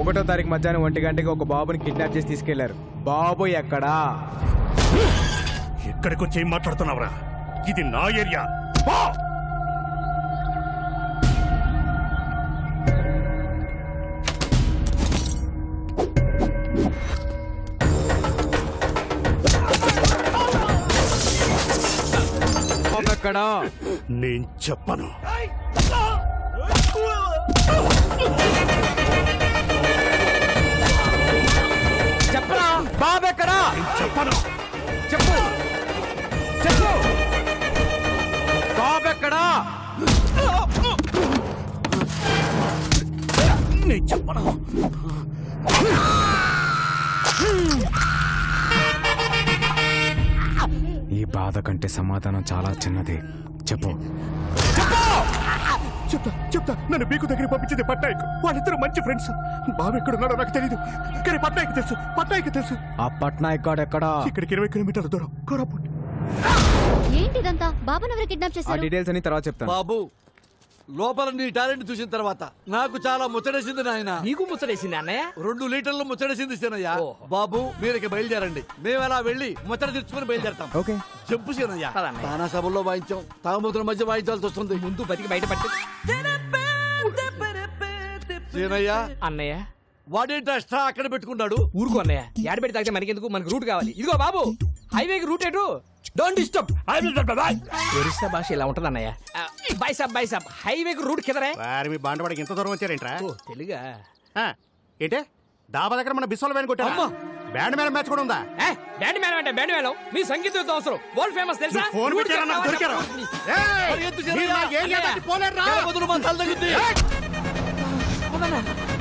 1వ తారీఖు మధ్యాహ్నం 1 గంటకి ఒక బాబుని కిడ్నాప్ చేసి తీసుకెళ్లారు. బాబు ఎక్కడా? ఎక్కడికి వచ్చి ఏం మాట్లాడుతున్నావురా? ఇది నా ఏరియా. ఎక్కడా? నేను చెప్పను. చెప్పరా? బాబు ఎక్కడా? చెప్పను. చెప్పు చెప్పు. బాబు ఎక్కడా? నేను చెప్పను. ఈ బాధ కంటే సమాధానం చాలా చిన్నది. చెప్పు. చెప్తా చెప్తా. నన్ను బీకు దగ్గర పంపించింది పట్నాయక్. వాళ్ళిద్దరు మంచి ఫ్రెండ్స్. బాబు ఎక్కడున్నాడో నాకు తెలీదు, కానీ పట్నాయక్ తెలుసు. పట్నాయక్ తెలుసు. ఆ పట్నాయక్ గాడు ఎక్కడా? ఇక్కడికి 20 కిలోమీటర్ల దూరం, కోరాపుట్. ఏంటిదంతా? బాబాను ఎవరు కిడ్నాప్ ఆ చేశారు? డీటెయిల్స్ అని తర్వాత చెప్తాను. బాబు లోపల నీ టాలెంట్ చూసిన తర్వాత నాకు చాలా ముచ్చటేసింది నాయన. నీకు ముచ్చటేసింది అన్నయ్య? 2 లీటర్లు ముచ్చటేసింది సీనయ్య. బాబు మీరికి బయలుదేరండి, మేము అలా వెళ్ళి ముచ్చట తీర్చుకుని బయలుదేరతాం. ఓకే చెప్పు సీనయ్య. తానా సభల్లో వాయించాం, తాగుమూతుల మధ్య వాయించాల్సి వస్తుంది. ముందు బతికి బయటపడి సీనయ్య. అన్నయ్య వాడేంటి అష్టా అక్కడ పెట్టుకున్నాడు? ఊరుకో అన్నయ్య, ఏడ పెట్టి తాగితే మనకెందుకు? మనకు రూట్ కావాలి. ఇదిగో బాబు హైవేకి రూట్ ఎటు? Don't disturb. ఒరిస్సా భాష ఇలా ఉంటుంది అన్నయ్య. బై సాబ్ బై సాబ్, హైవేకి రూట్ కిదరే. వారి మీ బాండవాడికి ఎంత దూరం వచ్చారేంట్రా? తెలుగా ఏంటే డాబా దగ్గర మన బిస్వాల్ వ్యాన్ కొట్టారు. బ్యాండ్ మేళం మ్యాచ్ కూడా ఉందా? బ్యాండ్ మేళం అంటే బ్యాండ్ మేళం. మీ సంగీత అవసరం వరల్డ్ ఫేమస్ తెలుసా? ఫోన్ పెట్టారా? నాకు దొరికారా?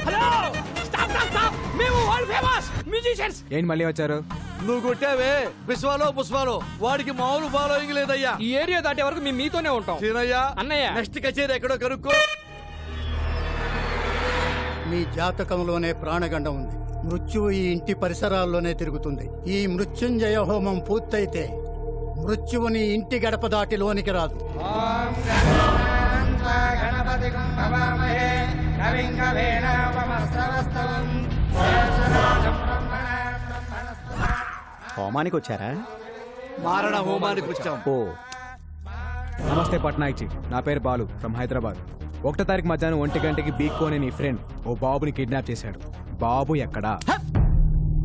హలో స్టాప్ స్టాప్ స్టాప్, మేము వరల్డ్ ఫేమస్ మ్యూజిషియన్స్. ఏంటి మళ్ళీ వచ్చారు? నువ్వు కొట్టావే బిస్వాలో బుస్వాలో వాడికి మామూలు ఫాలోయింగ్ లేదయ్యా. ఈ ఏరియా దాటే వరకు మేము మీతోనే ఉంటాం. సీనయ్య అన్నయ్య. నెక్స్ట్ కచేరీ ఎక్కడో కనుక్కో. మీ జాతకంలోనే ప్రాణగండం ఉంది. మృత్యువు ఈ ఇంటి పరిసరాల్లోనే తిరుగుతుంది. ఈ మృత్యుంజయ హోమం పూర్తయితే మృత్యువుని ఇంటి గడప దాటి లోనికి రాదు. హోమానికి వచ్చారా? మారణ హోమానికి వచ్చాం. ఓ, నమస్తే పట్నాయక్ జీ, నా పేరు బాలు ఫ్రమ్ హైదరాబాద్. 1వ తారీఖు మధ్యాహ్నం 1 గంటకి బీక్కో అనే నీ ఫ్రెండ్ ఓ బాబుని కిడ్నాప్ చేశాడు. బాబు ఎక్కడా?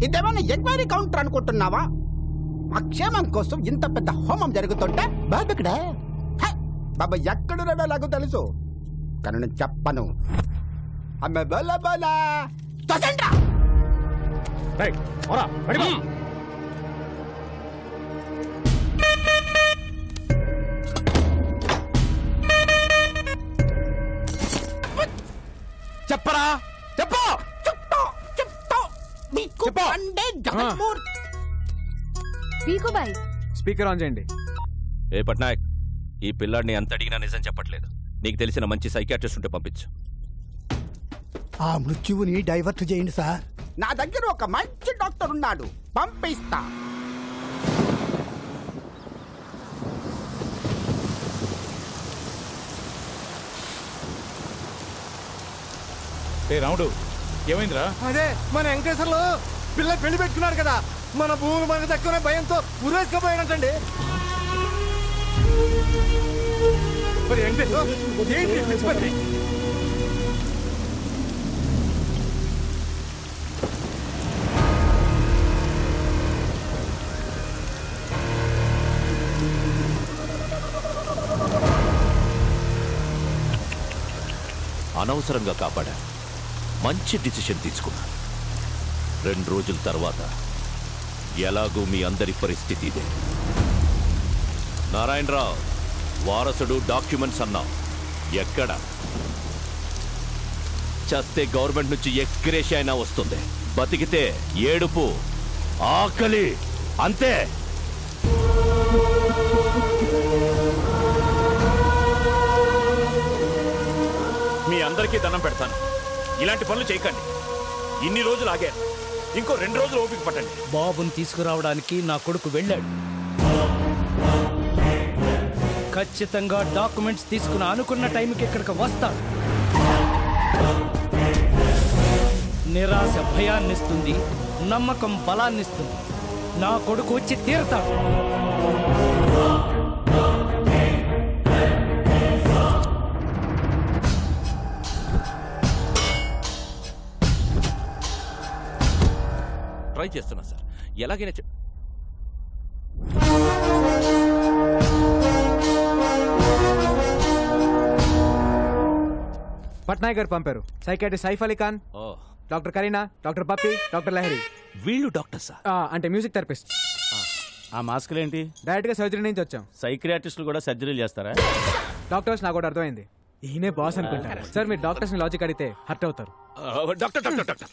ఇదేమన్నా ఎంక్వైరీ కౌంటర్ అనుకుంటున్నావా? మా క్షేమం కోసం ఇంత పెద్ద హోమం జరుగుతుంటే బాబు ఇక్కడ. బాబా ఎక్కడున్నాడో నాకు తెలుసు, కానీ నేను చెప్పను. అమ్మ బోలా బోలా తొసండ్రా. చెప్పరా చెప్పు. పీకుబాయ్ స్పీకర్ ఆన్ చేయండి. ఏ పట్నాయక్, ఈ పిల్లాడిని అంత అడిగినా నిజం చెప్పట్లేదు. నీకు తెలిసిన మంచి సైకాట్రిస్ట్ ఉంటే పంపించు. ఆ మృత్యువుని డైవర్ట్ చేయండి సార్. నా దగ్గర ఒక మంచి డాక్టర్ ఉన్నాడు, పంపిస్తా. ఏ రాముడు, ఏమైందిరా? అదే మన వెంకటేశ్వర్లు పిల్ల పెళ్లి పెట్టుకున్నాడు కదా, మన భూమి మనకు దక్కునే భయంతో ఉరేసుకపోయాడంటండి. మరి వెంకటేశ్వర ఏంటి పిచ్చిపల్లి? అనవసరంగా కాపాడా. మంచి డిసిషన్ తీసుకున్నా. 2 రోజుల తర్వాత ఎలాగూ మీ అందరి పరిస్థితి ఇదే. నారాయణరావు వారసుడు డాక్యుమెంట్స్ అన్నావు, ఎక్కడ? చస్తే గవర్నమెంట్ నుంచి ఎక్స్గ్రేషియా అయినా వస్తుంది, బతికితే ఏడుపు, ఆకలి, అంతే. మీ అందరికీ దండం పెడతాను, ఇలాంటి పనులు చేయకండి. ఇన్ని రోజులు ఆగారు, ఇంకో 2 రోజులు ఓపిక పట్టండి. బాబుని తీసుకురావడానికి నా కొడుకు వెళ్ళాడు. ఖచ్చితంగా డాక్యుమెంట్స్ తీసుకుని అనుకున్న టైంకి ఇక్కడికి వస్తాడు. నిరాశ భయాన్నిస్తుంది, నమ్మకం బలాన్నిస్తుంది. నా కొడుకు వచ్చి తీరుతాడు. ట్రై చేస్తున్నా సార్, ఎలాగైనా పట్నాయక్ గారు పంపారు. Psychiatrist Saif Ali Khan, doctor Kareena, doctor Pappi, doctor Lahari. వీళ్ళు డాక్టర్ సార్? అంటే మ్యూజిక్ థెరపిస్ట్. ఆ మాస్కులు ఏంటి? డైరెక్ట్ గా సర్జరీ నుంచి వచ్చాం. సైక్రియాటిస్టులు కూడా సర్జరీలు చేస్తారా? డాక్టర్స్ నాకు కూడా అర్థమైంది, ఈయనే బాస్ అనుకుంటారు. సార్ మీరు డాక్టర్స్ ని లాజిక్ అడిగితే హర్ట్ అవుతారు. డాక్టర్ డాక్టర్ డాక్టర్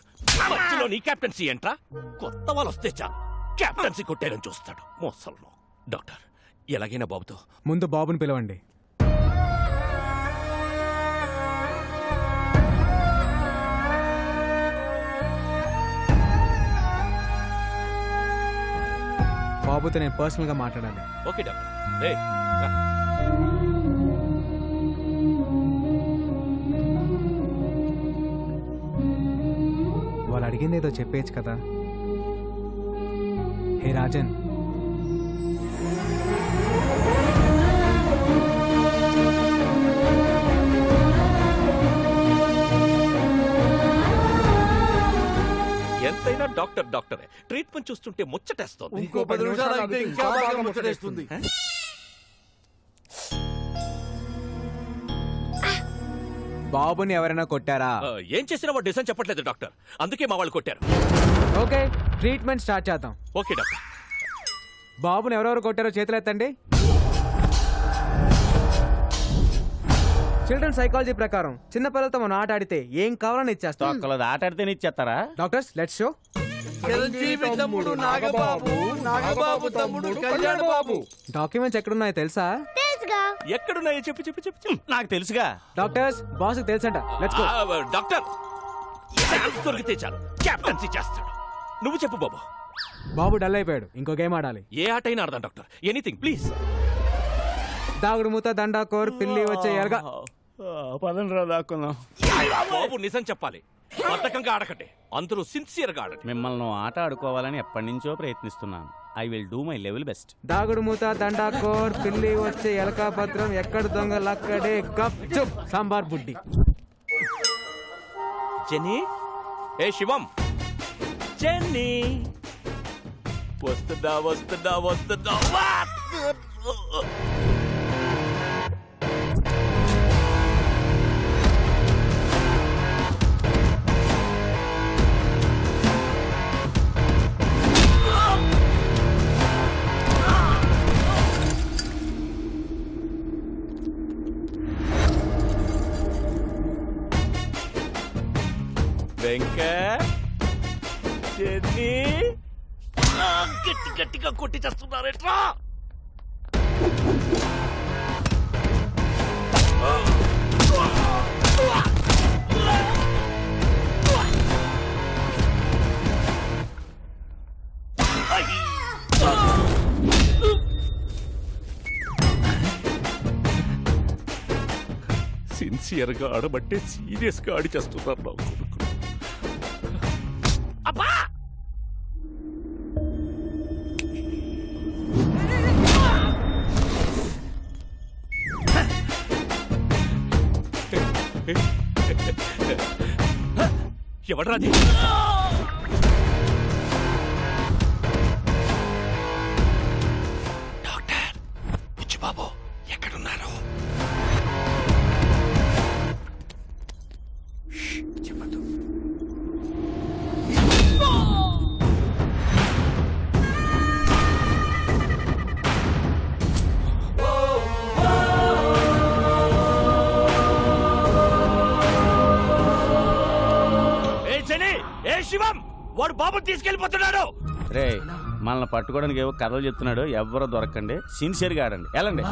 మధ్యలో నీ కెప్టెన్సీ ఏంట్రా? కొత్త వాళ్ళు వస్తే చాలు కెప్టెన్సీ కొట్టేయడం చూస్తాడు మోసంలో. డాక్టర్ ఎలాగైనా బాబుతో ముందు బాబుని పిలవండి. బాబుతో నేను పర్సనల్ గా మాట్లాడాలి. Okay doctor. ఏయ్, రా. వాళ్ళు అడిగింది ఏదో చెప్పేచ్చు కదా. హే రాజన్, ఎంతైనా డాక్టర్ డాక్టరే. ట్రీట్మెంట్ చూస్తుంటే ముచ్చటేస్తోంది. ఇంకో 10 నిమిషాలు అయితే ఇంకా బాగా ముచ్చటేస్తుంది. బాబుని ఎవరైనా కొట్టారా? ఏం చేసినా వాడు డిసైన్ చెప్పట్లేదు డాక్టర్, అందుకే మా వాళ్ళు కొట్టారు. ఓకే, ట్రీట్మెంట్ స్టార్ట్ చేద్దాం. Okay doctor. బాబుని ఎవరెవరు కొట్టారో చేతులు ఎత్తండి. చిల్డ్రన్ సైకాలజీ ప్రకారం చిన్న పిల్లలతో మనం ఆట ఆడితే ఏం కావాలని ఇచ్చేస్తాం. ఆట ఆడితే ఇచ్చేస్తారా? Doctors let's show. చిరంజీవి తమ్ముడు నాగబాబు, నాగబాబు తమ్ముడు కళ్యాణ్ బాబు. డాక్యుమెంట్స్ ఎక్కడున్నాయో తెలుసా? తెలుసుగా. ఎక్కడున్నాయో చెప్పు చెప్పు చెప్పు చెప్పు. నాకు తెలుసుగా. డాక్టర్స్ బాస్ తెలుసంట. Let's go. డాక్టర్ ఛాన్స్ దొరికితే చాలు క్యాప్టెన్సీ చేస్తాడు. నువ్వు చెప్పు బాబు. బాబు డల్ అయిపోయాడు, ఇంకో గేమ్ ఆడాలి. ఏ ఆట అయినా ఆడదాం డాక్టర్, ఎనీథింగ్ ప్లీజ్. దాగుడు మూత దండాకోర్ పిల్లి వచ్చే ఎలగా. పదండ్రా దాక్కున్నాం. బాబు నిజం చెప్పాలి, బద్ధకంగా ఆడకండి, అందరూ సిన్సియర్ గా ఆడండి. మిమ్మల్ని ఆట ఆడుకోవాలని ఎప్పటి నుంచో ప్రయత్నిస్తున్నాను. I will do my level best. దాగుడు మూత దండాకోర్ పిల్లి వచ్చే ఎలకా భద్రం ఎక్కడ దొంగలక్కడే గప్ చుప్ సాంబార్ బుడ్డి. జెన్నీ, ఏ శివం, జెన్నీ వస్తుందా వస్తుందా వస్తుందా? వెంకట్, జెన్నీ, గట్టి గట్టిగా కొట్టి చేస్తున్నారేట్రా? సిన్సియర్ గా ఆడబట్టే సీరియస్ గా ఆడి చేస్తున్నారు నా కొడుకులు. అబ్బా! ఎవడ్రాది? డాక్టర్ బుచ్చిబాబు ఎక్కడున్నారు? చెప్పదు. శివం, వాడు బాబు తీసుకెళ్లిపోతున్నాడు. రే, మనల్ని పట్టుకోవడానికి ఏవో కథలు చెప్తున్నాడు. ఎవరో దొరకండి, సిన్సియర్ గా ఆడండి. వెళ్ళండి.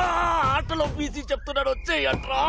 ఆటలో బీసీ చెప్తున్నాడు, వచ్చేయంట్రా.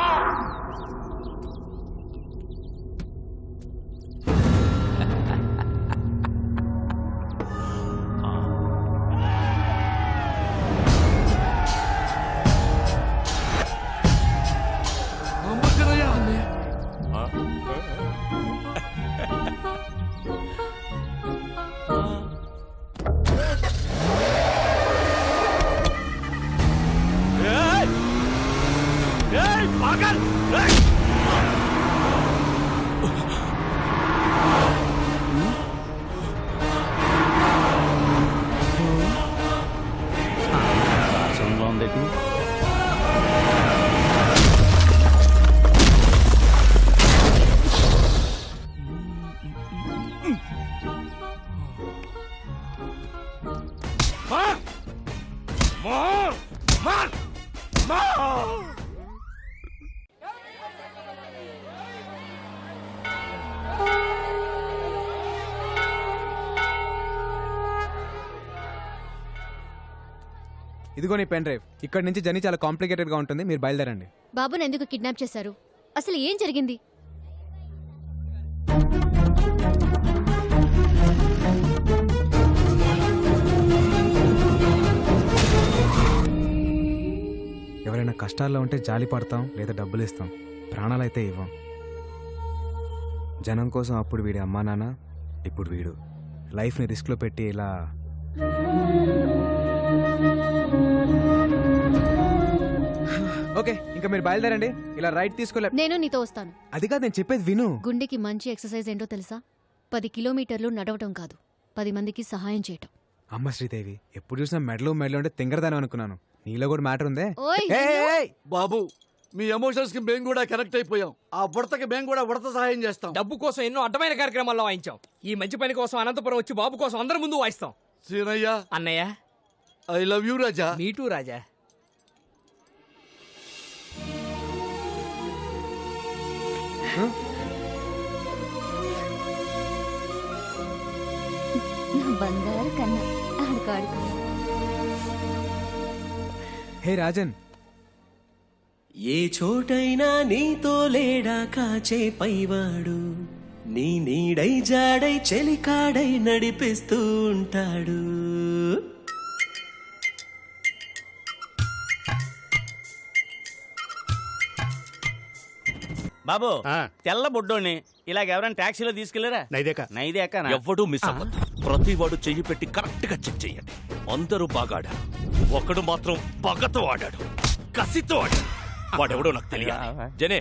ఇదిగో నీ పెన్ డ్రైవ్. ఇక్కడ నుంచి జర్నీ చాలా కాంప్లికేటెడ్ గా ఉంటుంది, మీరు బయలుదేరండి. బాబుని ఎందుకు కిడ్నాప్ చేశారు? అసలు ఏం జరిగింది? ఎవరైనా కష్టాల్లో ఉంటే జాలి పడతాం, లేదా డబ్బులు ఇస్తాం, ప్రాణాలైతే ఇవ్వం. జనం కోసం అప్పుడు వీడి అమ్మా నాన్న, ఇప్పుడు వీడు లైఫ్ని రిస్క్లో పెట్టి ఇలా. ఓకే, ఇంకా మీరు బయలుదేరండి. ఇలా రైట్ తీసుకోలే. నేను నీతో వస్తాను. అది కాదు, నేను చెప్పేది విను. గుండెకి మంచి ఎక్సర్సైజ్ ఏంటో తెలుసా? 10 కిలోమీటర్లు నడవటం కాదు, 10 మందికి సహాయం చేయటం. అమ్మ శ్రీదేవి, ఎప్పుడు చూసినా మెడలో ఉంటే తింగరదానం అనుకున్నాను. నీలో కూడా మ్యాటర్ ఉందే. ఓయ్ బాబు, మీ ఎమోషన్స్ కి మేము కూడా కనెక్ట్ అయిపోయాం. ఆ బుడతకి మేము కూడా ఉడత సహాయం చేస్తాం. డబ్బు కోసం ఎన్నో అడ్డమైన కార్యక్రమాల్లో వాయించాం. ఈ మంచి పని కోసం అనంతపురం వచ్చి బాబు కోసం అందరి ముందు వాయిస్తాం. సీనయ్య, అన్నయ్య, ఐ లవ్ యూ రాజా. మీటూ రాజా. నా బంగారు కన్నా ఆడుకోడు. హే రాజన్, ఏ చోటైనా నీతో లేడా కాచే పైవాడు, నీ నీడై జాడై చెలికాడై నడిపిస్తూ ఉంటాడు. బాబు తెల్ల బొడ్డోని ఇలాగ ఎవరైనా టాక్సీలో తీసుకెళ్లారా? నైదేక ఎవ్వడూ మిస్ అవ్వద్దు. ప్రతి వాడు చెయ్యి పెట్టి కరెక్ట్ గా చెక్ చేయండి. అందరూ బాగా ఆడారు, ఒకడు మాత్రం పగతో ఆడాడు, కసితో ఆడాడు. వాడెవడో నాకు తెలియాలి. జనే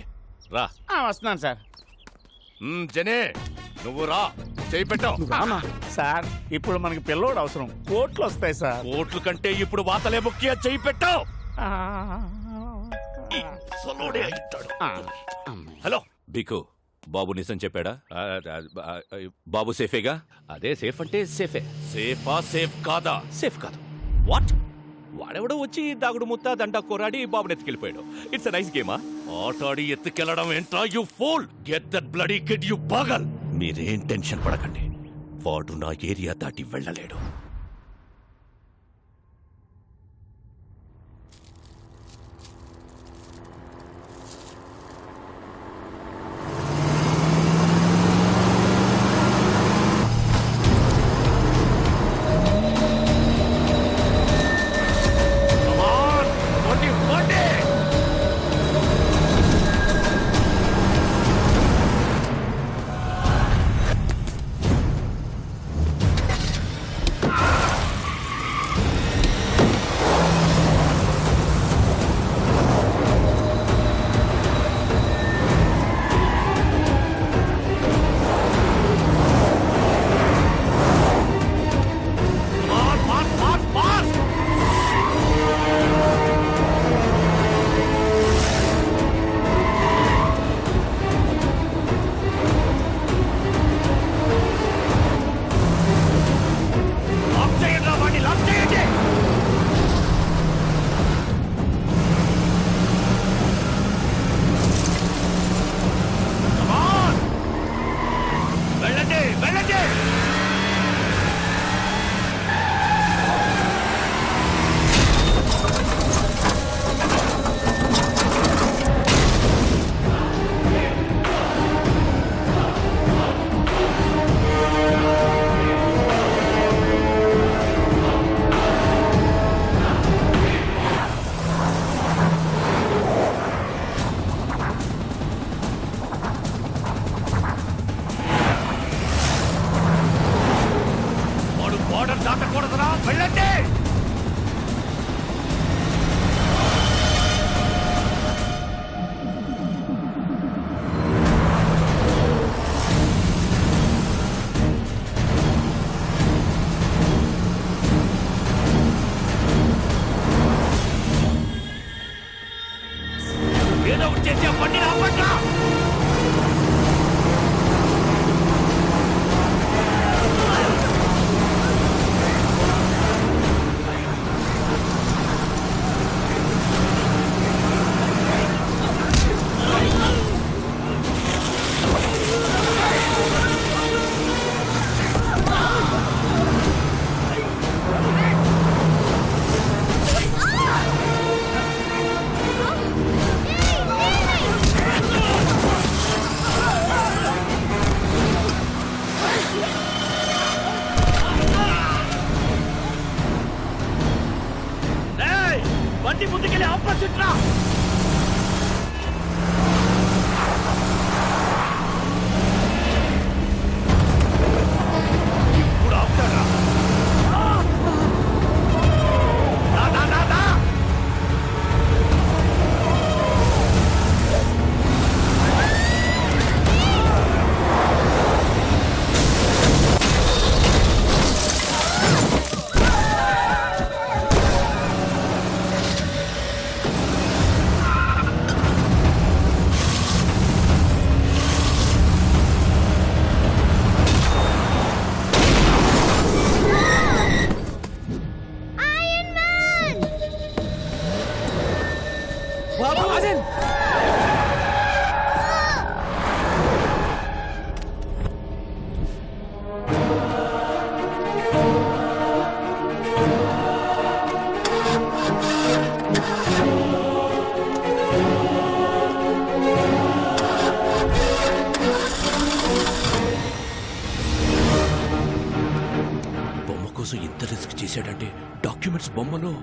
రా. వస్తున్నాను సార్. జనే నువ్వు రా, చెయ్యి పెట్టావు. సార్ ఇప్పుడు మనకి పిల్లోడు అవసరం, కోట్లు వస్తాయి సార్. కోట్లు కంటే ఇప్పుడు వాతలే ముఖ్య. చెయ్యి పెట్టావు. హలో బీకు, బాబు నిజం చెప్పాడా? బాబు సేఫేగా? అదే సేఫ్ అంటే సేఫే. సేఫా సేఫ్ కాదా? సేఫ్ కాదు. వాట్? వాడెవడో వచ్చి దాగుడు ముత్త దండా కోరాడి బాబుని ఎత్తుకెళ్ళిపోయాడు. It's nice గేమా? ఆటాడి ఎత్తుకెళ్ళడం ఏంట్రా you fool? Get that bloody kid you bugger. మీరేం టెన్షన్ పడకండి, వాడు నా ఏరియా దాటి వెళ్ళలేడు. బండి ముందుకెళ్ళి ఆపోజిట్ రా. ఇప్పుడు ఆపుతారా? కోసం ఇంత రిస్క్ చేశాడంటే డాక్యుమెంట్స్ బొమ్మలు.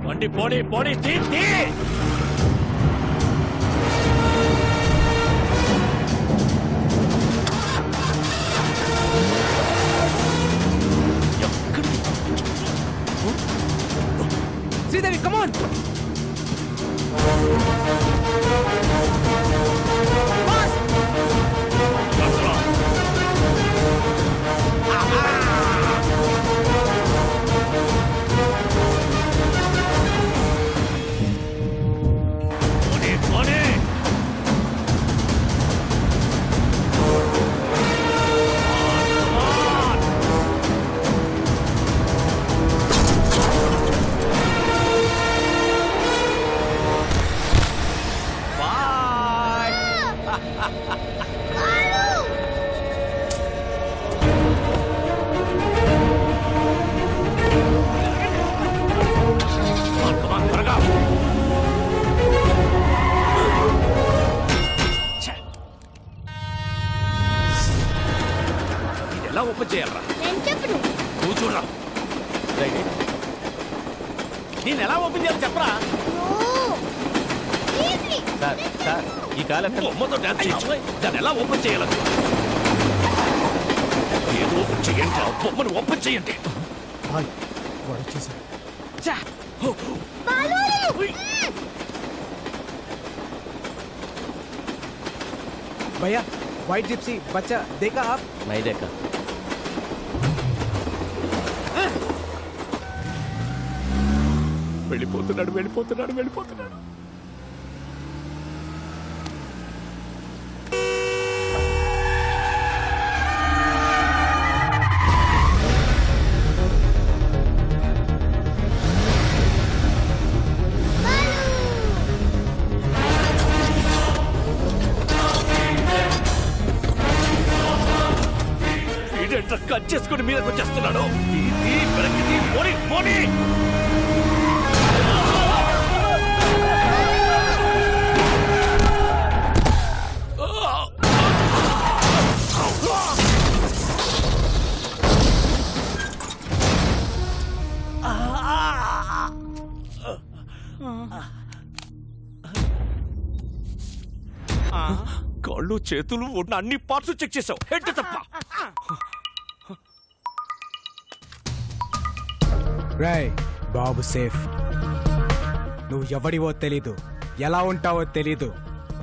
బండి పోనీ పోనీ తీ తీ. శ్రీదేవి కమాన్. ఎలా ఓపెన్ చేయాలరా? నేను చెప్పను. నువ్వు చూడరా. నేను ఎలా ఓపెన్ చేయాలి చెప్పరా? ఈ కాలం బొమ్మతో డాన్స్ చేయొచ్చు. దాన్ని ఎలా ఓపెన్ చేయాలి? ఏదో ఓపెన్ చేయండి. బొమ్మను ఓపెన్ చేయండి. भैया व्हाइट जिप्सी बच्चा देखा आप? नहीं देखा. వెళ్ళిపోతున్నాడు వెళ్ళిపోతున్నాడు వెళ్ళిపోతున్నాడు. కట్ చేసుకుని మీదకి వచ్చేస్తున్నాడు. పోనీ పోనీ. కాళ్ళు చేతులు ఉన్న అన్ని పార్ట్స్ చెక్ చేసావు. హెడ్ తప్ప. రాయ్ బాబు సేఫ్. నువ్వు ఎవడివో తెలీదు, ఎలా ఉంటావో తెలీదు.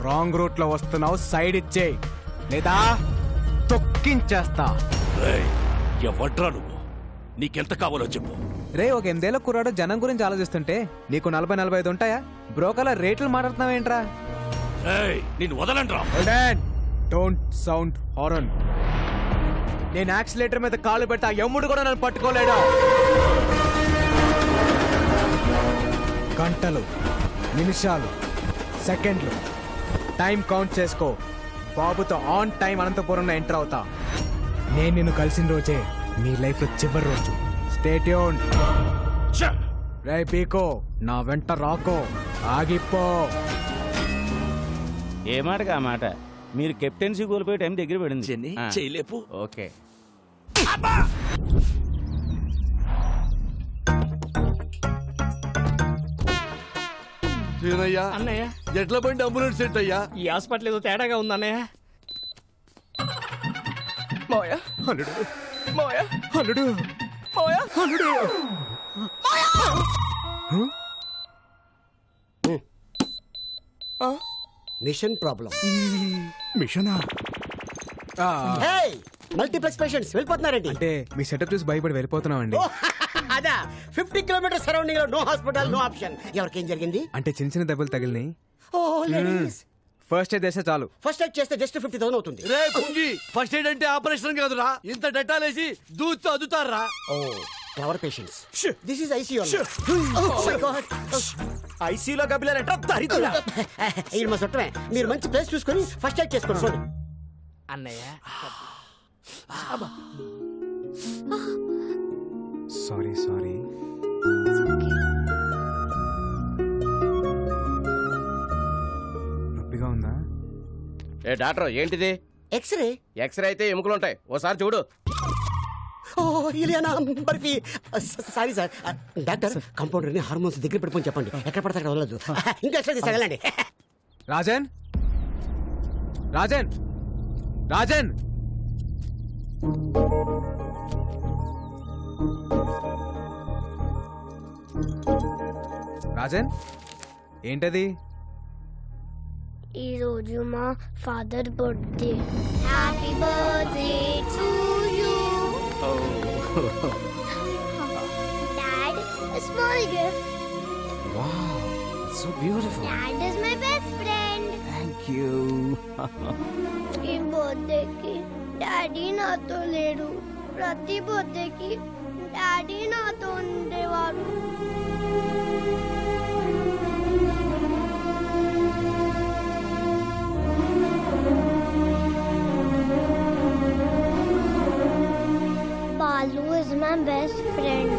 రాంగ్ రూట్ లో వస్తున్నావు, సైడ్ ఇచ్చేయి లేదా తొక్కించేస్తా. ఎవడ్రా నువ్వు? నీకెంత కావాలో చెప్పు. రే ఒక 8 ఏళ్ల కుర్రాడు జనం గురించి ఆలోచిస్తుంటే నీకు 40-45 ఉంటాయా? బ్రోకర్ల రేట్లు మాట్లాడుతున్నావేంట్రా? నేను వదలండ్రా. Don't sound horn. నేను యాక్సిలేటర్ మీద కాలు పెడతా, ఎమ్ముడు కూడా నన్ను పట్టుకోలేడు. గంటలు, నిమిషాలు, సెకండ్లు టైం కౌంట్ చేసుకో. బాబుతో ఆన్ టైం అనంతపురంలో ఎంటర్ అవుతా. నేను నిన్ను కలిసిన రోజే నీ లైఫ్ లో చివరి రోజు. Stay tuned. రే పీకో, నా వెంట రాకో, ఆగిపో. ఏ మాటగా ఆ మాట. మీరు కెప్టెన్సీ కోల్పోయే టైం దగ్గర పడింది. చేయలేపు. ఓకే. అన్నయ్య ఎట్ల బండి అంబులెన్స్ సెట్ అయ్యా? ఈ హాస్పిటల్ ఏదో తేడాగా ఉంది అన్నయ్య. మాయా అల్లుడు, మాయా అల్లుడు, మాయా అల్లుడు. Mission problem. మిషనా? మల్టీప్లెక్స్ పేషెంట్స్ వెళ్ళిపోతున్నారండి. అంటే మీ సెటప్ చూసి భయపడి వెళ్ళిపోతున్నామండి. అదా 50 కిలోమీటర్ సరౌండింగ్ లో నో హాస్పిటల్, నో ఆప్షన్. ఎవరికేం జరిగింది? అంటే చిన్న చిన్న దెబ్బలు తగిలినాయి. ఫస్ట్ ఎయిడ్ చేస్తే చాలు. ఫస్ట్ ఎయిడ్ చేస్తే జస్ట్ 50,000 అవుతుంది. రే కుంగి, ఫస్ట్ ఎయిడ్ అంటే ఆపరేషన్ కాదురా, ఇంత డెటాల్ వేసి దూతో అదుతారా. Oh clever patients. This is ICU. Oh my god, ఐసీయూలో గబిలారంట దరిద్రుడా. ఇది మా సొట్టమే. మీరు మంచి ప్లేస్ చూసుకొని ఫస్ట్ ఎయిడ్ చేసుకోండి. చూడండి అన్నయ్య. Sorry sorry. నొప్పిగా ఉందా? ఏ డాక్టర్ ఏంటిది? ఎక్స్రే ఎక్స్రే అయితే ఎముకలు ఉంటాయి, ఓసారి చూడు. ఓ Ileana Barfi. Sorry sir. Doctor కంపౌండర్ని హార్మోన్స్ దగ్గర పెట్టుకొని చెప్పండి, ఎక్కడ పడితే అక్కడ వదలదు. ఇంకా ఎక్స్ట్రా తీసాగలండి. రాజన్ రాజన్ రాజన్ రాజన్ ఏంటది? ఈ రోజు మా father birthday. Happy birthday to you. Dad, a small gift. Wow, so beautiful. Dad is my best friend. Thank you. ఈ బర్త్డేకి డాడీ నాతో లేడు. ప్రతి బర్త్డేకి డాడీ నాతో ఉండేవారు. Balu is my best friend.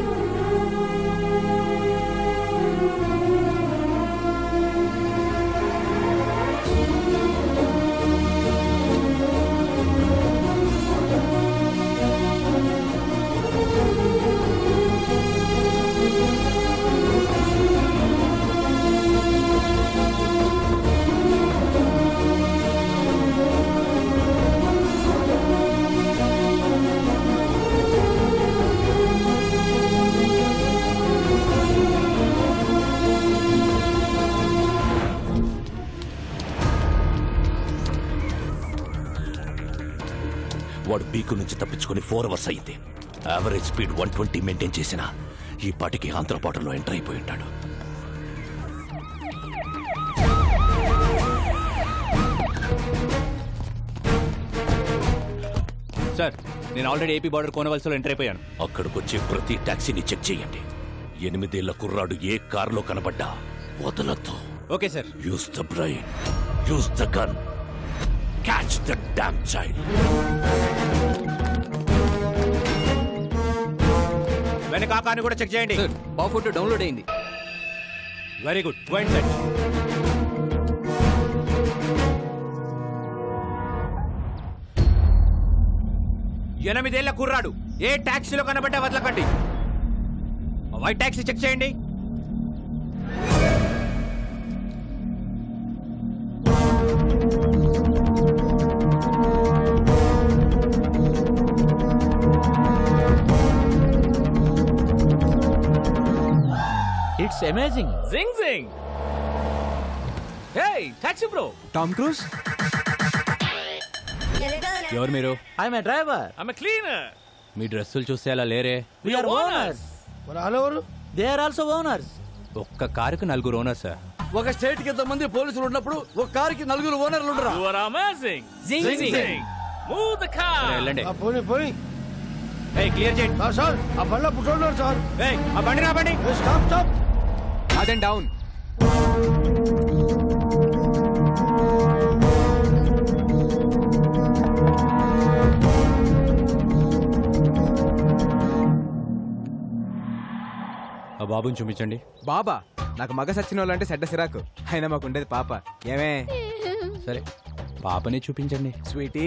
వాడు బీకు నుంచి తప్పించుకుని 4 అవర్స్ అయింది. యావరేజ్ స్పీడ్ 120 మెయింటైన్ చేసిన ఈ పాటికి ఆంధ్రపాటలో ఎంటర్ అయిపోయి ఉంటాడు. సార్, నేను ఆల్రెడీ ఏపీ బార్డర్ కోనవలసలో ఎంటర్ అయిపోయాను. అక్కడికొచ్చే ప్రతి టాక్సీని చెక్ చేయండి. 8 ఏళ్ల కుర్రాడు ఏ కారులో కనబడ్డా వదలొద్దు. Okay sir. Use the brain, use the gun, catch the damn child. వెనక ఆ కార్ని కూడా చెక్ చేయండి. ఫోటో డౌన్లోడ్ అయింది. Very good. Go and set. ఎనిమిదేళ్ల కుర్రాడు ఏ టాక్సీలో కనబడ్డా వదలకండి. వైట్ టాక్సీ చెక్ చేయండి. It's amazing. జింగ్ జింగ్. Hey taxi bro. Tom Cruise. ఎవరు మీరు? I'm a driver. I'm a cleaner. మీ డ్రెస్సులు చూస్తే అలా లేరే. We are owners. They are also owners. ఒక్క కారుకి 4 ఓనర్స్ సార్. ఒక స్టేట్ కి ఎంతమంది పోలీసులు ఉన్నప్పుడు ఒక కారుకి 4 ఓనర్లు ఉండరా? You are amazing. జింగ్ జింగ్. Move the car. వెళ్ళండి. పోనీ పోనీ. ఏయ్ క్లియర్ చేయండి. సార్ ఆ బండ్లో పుట్రోల్ సార్. ఏయ్ ఆ బండి నా బండి. Stop stop. రాజన్ డౌన్. ఆ బాబుని చూపించండి. బాబా, నాకు మగ సచ్చిన వాళ్ళంటే చెడ్డ సిరాకు. అయినా మాకు ఉండేది పాప. ఏమే? సరే, పాపని చూపించండి. స్వీటీ,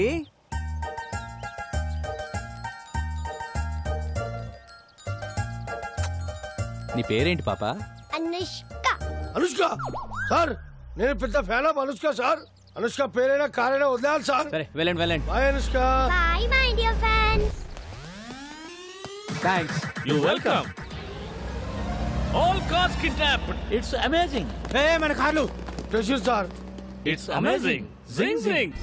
నీ పేరేంటి పాప? అనుష్క. అనుష్క సార్, నేను పెద్ద fan of Anushka sir. Anushka పేరైనా కారైనా వదిలేయాలి సార్. సరే వెళ్ళండి వెళ్ళండి. Bye Anushka. Bye my dear fans. Thanks. You welcome. All cars kidnapped. It's amazing. ఏ మన కార్లు ప్రెషర్ సార్. It's amazing. జింగ్ జింగ్.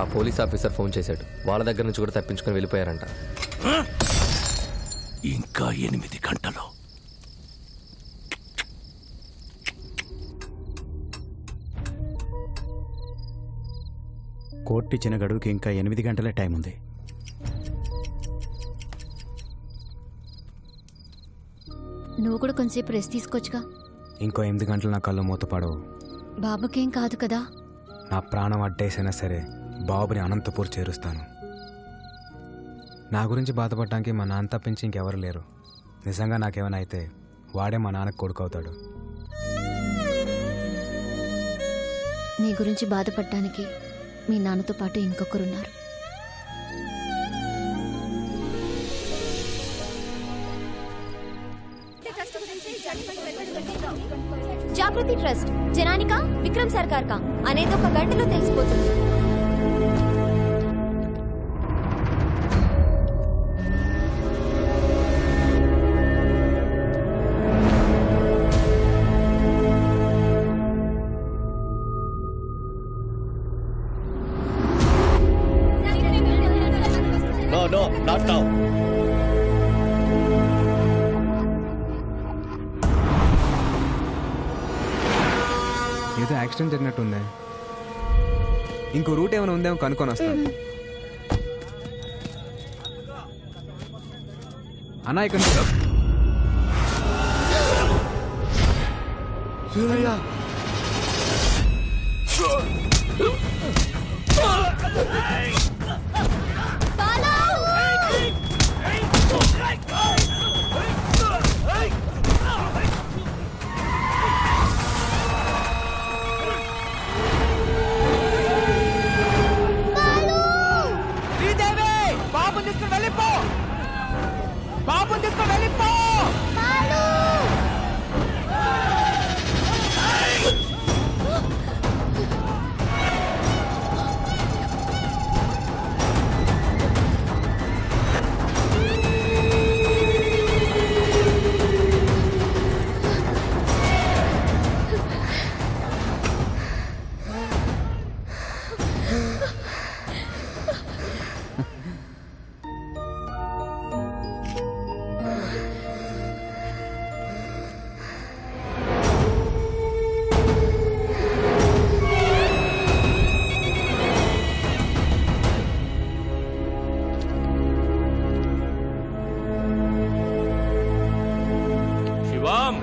ఆ పోలీస్ ఆఫీసర్ ఫోన్ చేశాడు. వాళ్ళ దగ్గర నుంచి కూడా తప్పించుకొని వెళ్ళిపోయారంట. ఇంకా 8 గంటలు. కోర్టు ఇచ్చిన గడువుకి ఇంకా 8 గంటలే టైం ఉంది. నువ్వు కూడా కొంచెంసేపు రెస్ట్ తీసుకోవచ్చుగా. ఇంకో 8 గంటలు నా కళ్ళు మూతపడవు. బాబుకేం కాదు కదా? నా ప్రాణం అడ్డేసైనా సరే బాబుని అనంతపూర్ చేరుస్తాను. నా గురించి బాధపడటానికి మా నాన్న తప్పించి ఇంకెవరు లేరు. నిజంగా నాకేమైనా అయితే వాడే మా నాన్నకు కొడుకు అవుతాడు. నీ గురించి బాధపడటానికి మీ నాన్నతో పాటు ఇంకొకరున్నారు. జాగృతి ట్రస్ట్ జనానికా విక్రమ్ సర్కార్ కా అనేది ఒక గంటలో తెలిసిపోతుంది. No, not now. ఏదో యాక్సిడెంట్ జరిగినట్టుందే. ఇంకో రూట్ ఏమైనా ఉందేమో కనుక్కొని వస్తాను. అన్నా ఇక్కడ బాబుని తీసుకుని వెళ్ళిపో. బాబుని తీసుకుని వెళ్ళిపో. శివం,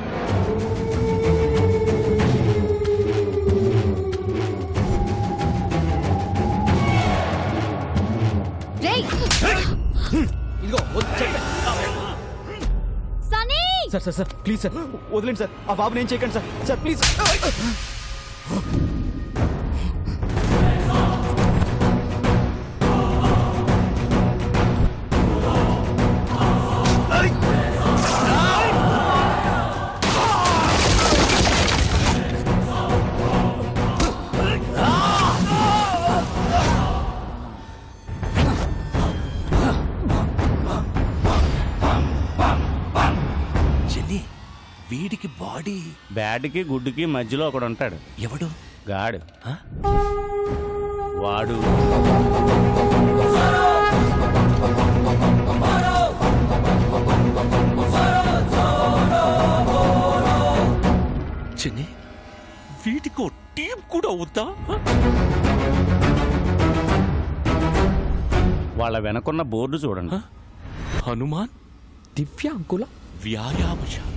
ఇదిగో Sunny sir sir sir please sir వదిలేండి సార్. ఆ బాబుని ఏం చేయకండి సార్. Sir please. వీడికి బాడీ బ్యాడ్కి గుడ్డుకి మధ్యలో ఒకడు ఉంటాడు. ఎవడు? గాడు. వాడు చిన్ని, వీటికి టీం కూడా అవుతా? వాళ్ళ వెనకున్న బోర్డు చూడండి. హనుమాన్ దివ్యాంకుల వ్యాయామశాల.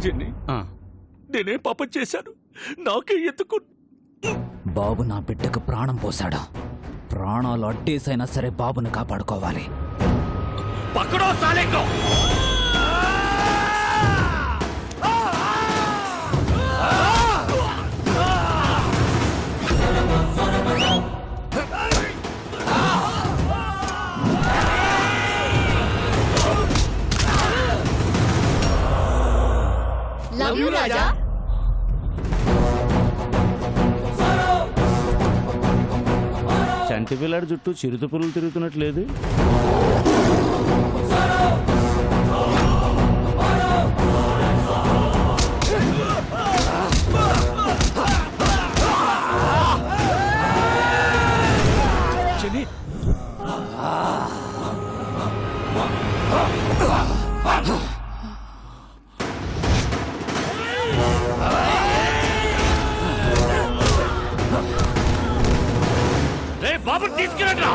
జెన్నీ, నేనే పాపం చేశాను. నాకే ఎందుకు? బాబు నా బిడ్డకు ప్రాణం పోశాడు. ప్రాణాలు అడ్డేసైనా సరే బాబును కాపాడుకోవాలి. పక్కడో సాలేకో. లవ్ యూ రాజా. చంటి పిల్లాడి చుట్టూ చిరుత పురులు తిరుగుతున్నట్లేదు. బాబు తీసుకురండి.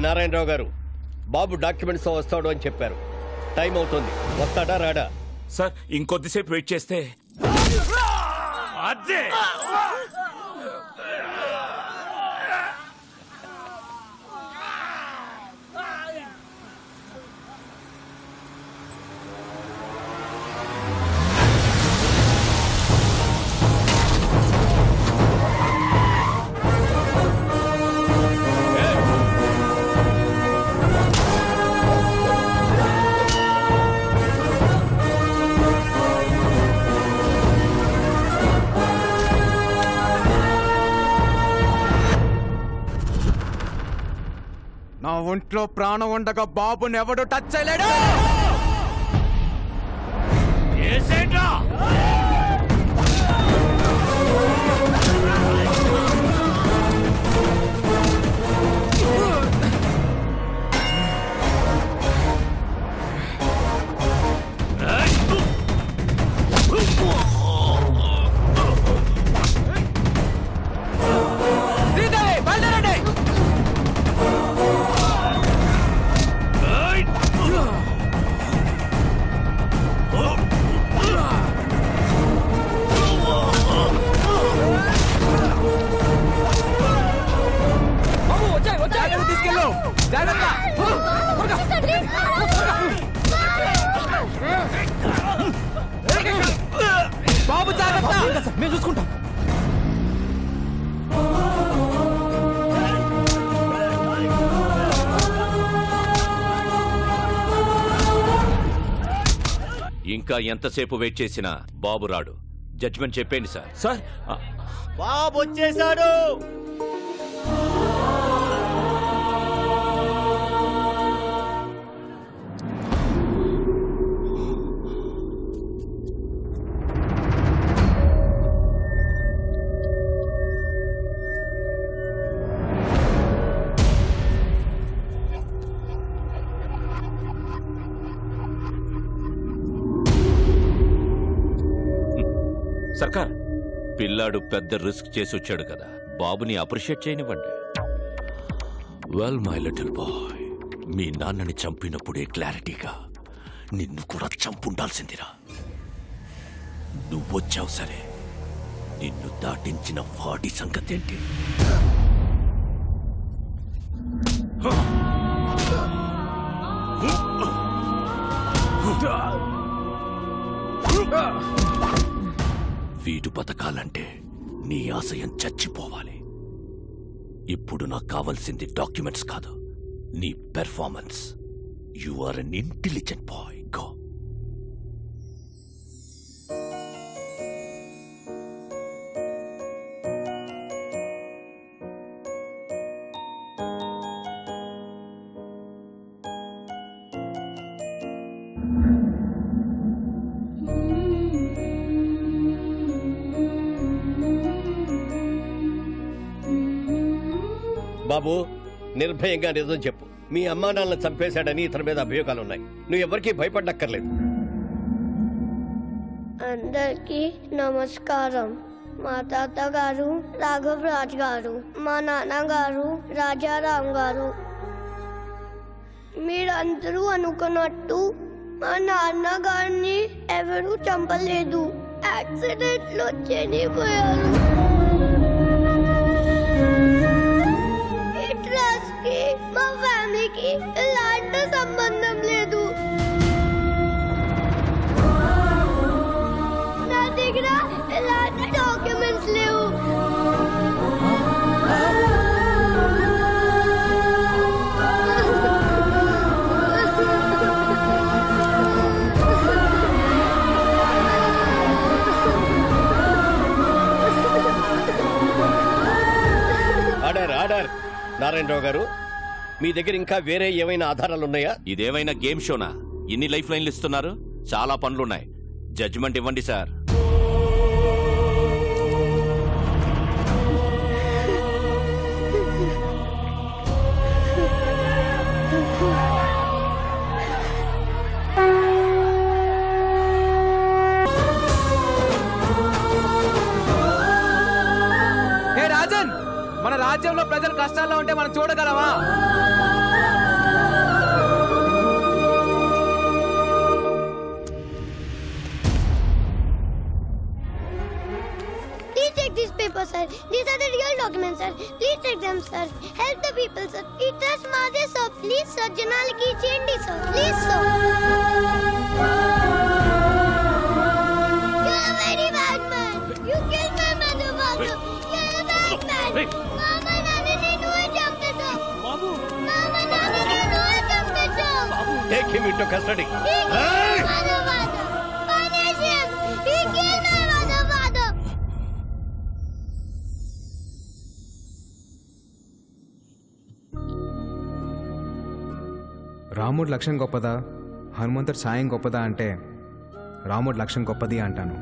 నారాయణరావు గారు, బాబు డాక్యుమెంట్స్ వస్తాడు అని చెప్పారు. టైం అవుతుంది, వస్తాడా రాడా? సార్ ఇంకొద్దిసేపు వెయిట్ చేస్తే అదే నా ఒంట్లో ప్రాణం ఉండగా బాబుని ఎవడు టచ్ చేయలేడు. తీసుకెళ్ళు, జాగ్రత్త. బాబు జాగ్రత్త, మేము చూసుకుంటాం. ఇంకా ఎంతసేపు వెయిట్ చేసినా బాబు రాడు. జడ్జిమెంట్ చెప్పండి సార్. సార్ బాబు వచ్చేసాడు. సర్కార్, పిల్లాడు పెద్ద రిస్క్ చేసి వచ్చాడు కదా, బాబుని అప్రిషియేట్ చేయనివ్వండి. వెల్ మై లిటిల్ బాయ్, మీ నాన్నని చంపినప్పుడే క్లారిటీగా నిన్ను కూడా చంపుండాల్సిందిరా. నువ్వొచ్చావు సరే, నిన్ను దాటించిన వాడి సంగతి ఏంటి? వీడు బతకాలంటే నీ ఆశయం చచ్చిపోవాలి. ఇప్పుడు నాకు కావాల్సింది డాక్యుమెంట్స్ కాదు, నీ performance. You are unintelligent boy. Go. బాబు, నిర్భయంగా నిజం చెప్పు. మీ అమ్మా నాన్నలను చంపేశాడని ఇతని మీద అభియోగాలున్నాయి. నువ్వు ఎవరికీ భయపడక్కర్లేదు. అందరికీ నమస్కారం. మా తాతగారు రాఘవరాజ్ గారు, మా నాన్నగారు రాజారాం గారు. మీరందరూ అనుకున్నట్టు మా నాన్నగారిని ఎవరూ చంపలేదు. యాక్సిడెంట్ లో చనిపోయారు. మా ఫ్యామిలీకి ఎలాంటి సంబంధం లేదు. నా దగ్గర ఎలాంటి డాక్యుమెంట్స్ లేవు. Order, order. నారాయణరావు గారు, మీ దగ్గర ఇంకా వేరే ఏమైనా ఆధారాలున్నాయా? ఇదేమైనా గేమ్ షోనా? ఇన్ని లైఫ్ లైన్లు ఇస్తున్నారు. చాలా పనులున్నాయి. జడ్జిమెంట్ ఇవ్వండి సార్. హే రాజన్, మన రాజ్యంలో ప్రజలు కష్టాల్లో ఉంటే మనం చూడగలమా? papers, sir. These are the real documents, sir. Please take them, sir. Help the people, sir. We trust Madhe, sir. Please, sir. Janaliki change, sir. Please, sir. You're a very bad man. You killed my mother, father. You're a bad man. Mama, Nana, నేను చంపేశా. బాబు. Mama, Nana, నేను చంపేశా. Take him into custody. He killed my mother, father. Punish him. He killed my mother, father. రాముడు లక్ష్యం గొప్పదా హనుమంతుడు సాయం గొప్పదా అంటే రాముడు లక్ష్యం గొప్పది అంటాను.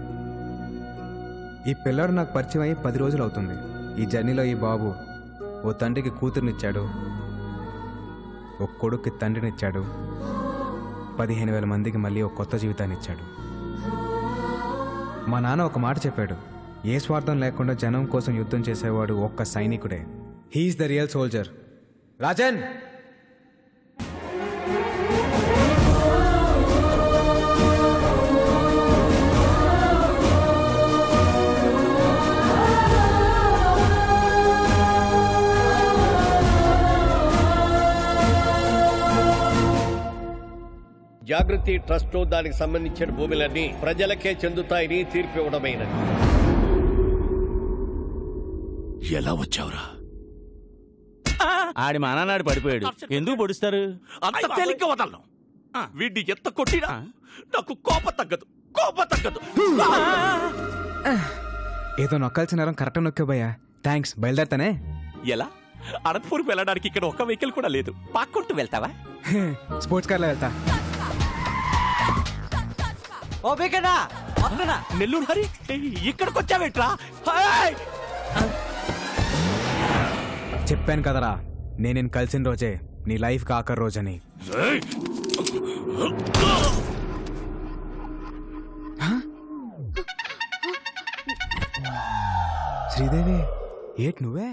ఈ పిల్లాడు నాకు పరిచయం అయ్యి 10 రోజులు అవుతుంది. ఈ జర్నీలో ఈ బాబు ఓ తండ్రికి కూతురునిచ్చాడు, ఓ కొడుక్కి తండ్రినిచ్చాడు, 15,000 మందికి మళ్ళీ ఒక కొత్త జీవితాన్ని ఇచ్చాడు. మా నాన్న ఒక మాట చెప్పాడు, ఏ స్వార్థం లేకుండా జనం కోసం యుద్ధం చేసేవాడు ఒక్క సైనికుడే. He's the real soldier. Rajan, Jagruti trust దానికి సంబంధించిన భూములన్నీ ప్రజలకే చెందుతాయని తీర్పు ఇవ్వడమైనది. ఎలా వచ్చావురా? ఆడి మానాడు పడిపోయాడు. ఎందుకు పొడుస్తారు? అంత తేలిక వదలను. వీడిని ఎంత కొట్టినా నాకు కోప తగ్గదు. ఏదో నొక్కాల్సిన నరం కరెక్ట్ నొక్కే భయ్యా. థ్యాంక్స్. బయలుదేరతానే. ఎలా? అనంతపురం వెళ్ళడానికి ఇక్కడ ఒక్క వెహికల్ కూడా లేదు. పాక్కుంటూ వెళ్తావా? స్పోర్ట్స్ కార్లో వెళ్తా. ఓ బేకడా వస్తున్నా. నెల్లూరు హరి, ఇక్కడికి వచ్చావేట్రా? చెప్పాను కదరా, నేను కలిసిన రోజే నీ లైఫ్ ఆఖరి రోజని. శ్రీదేవి, ఏట్ నువ్వే?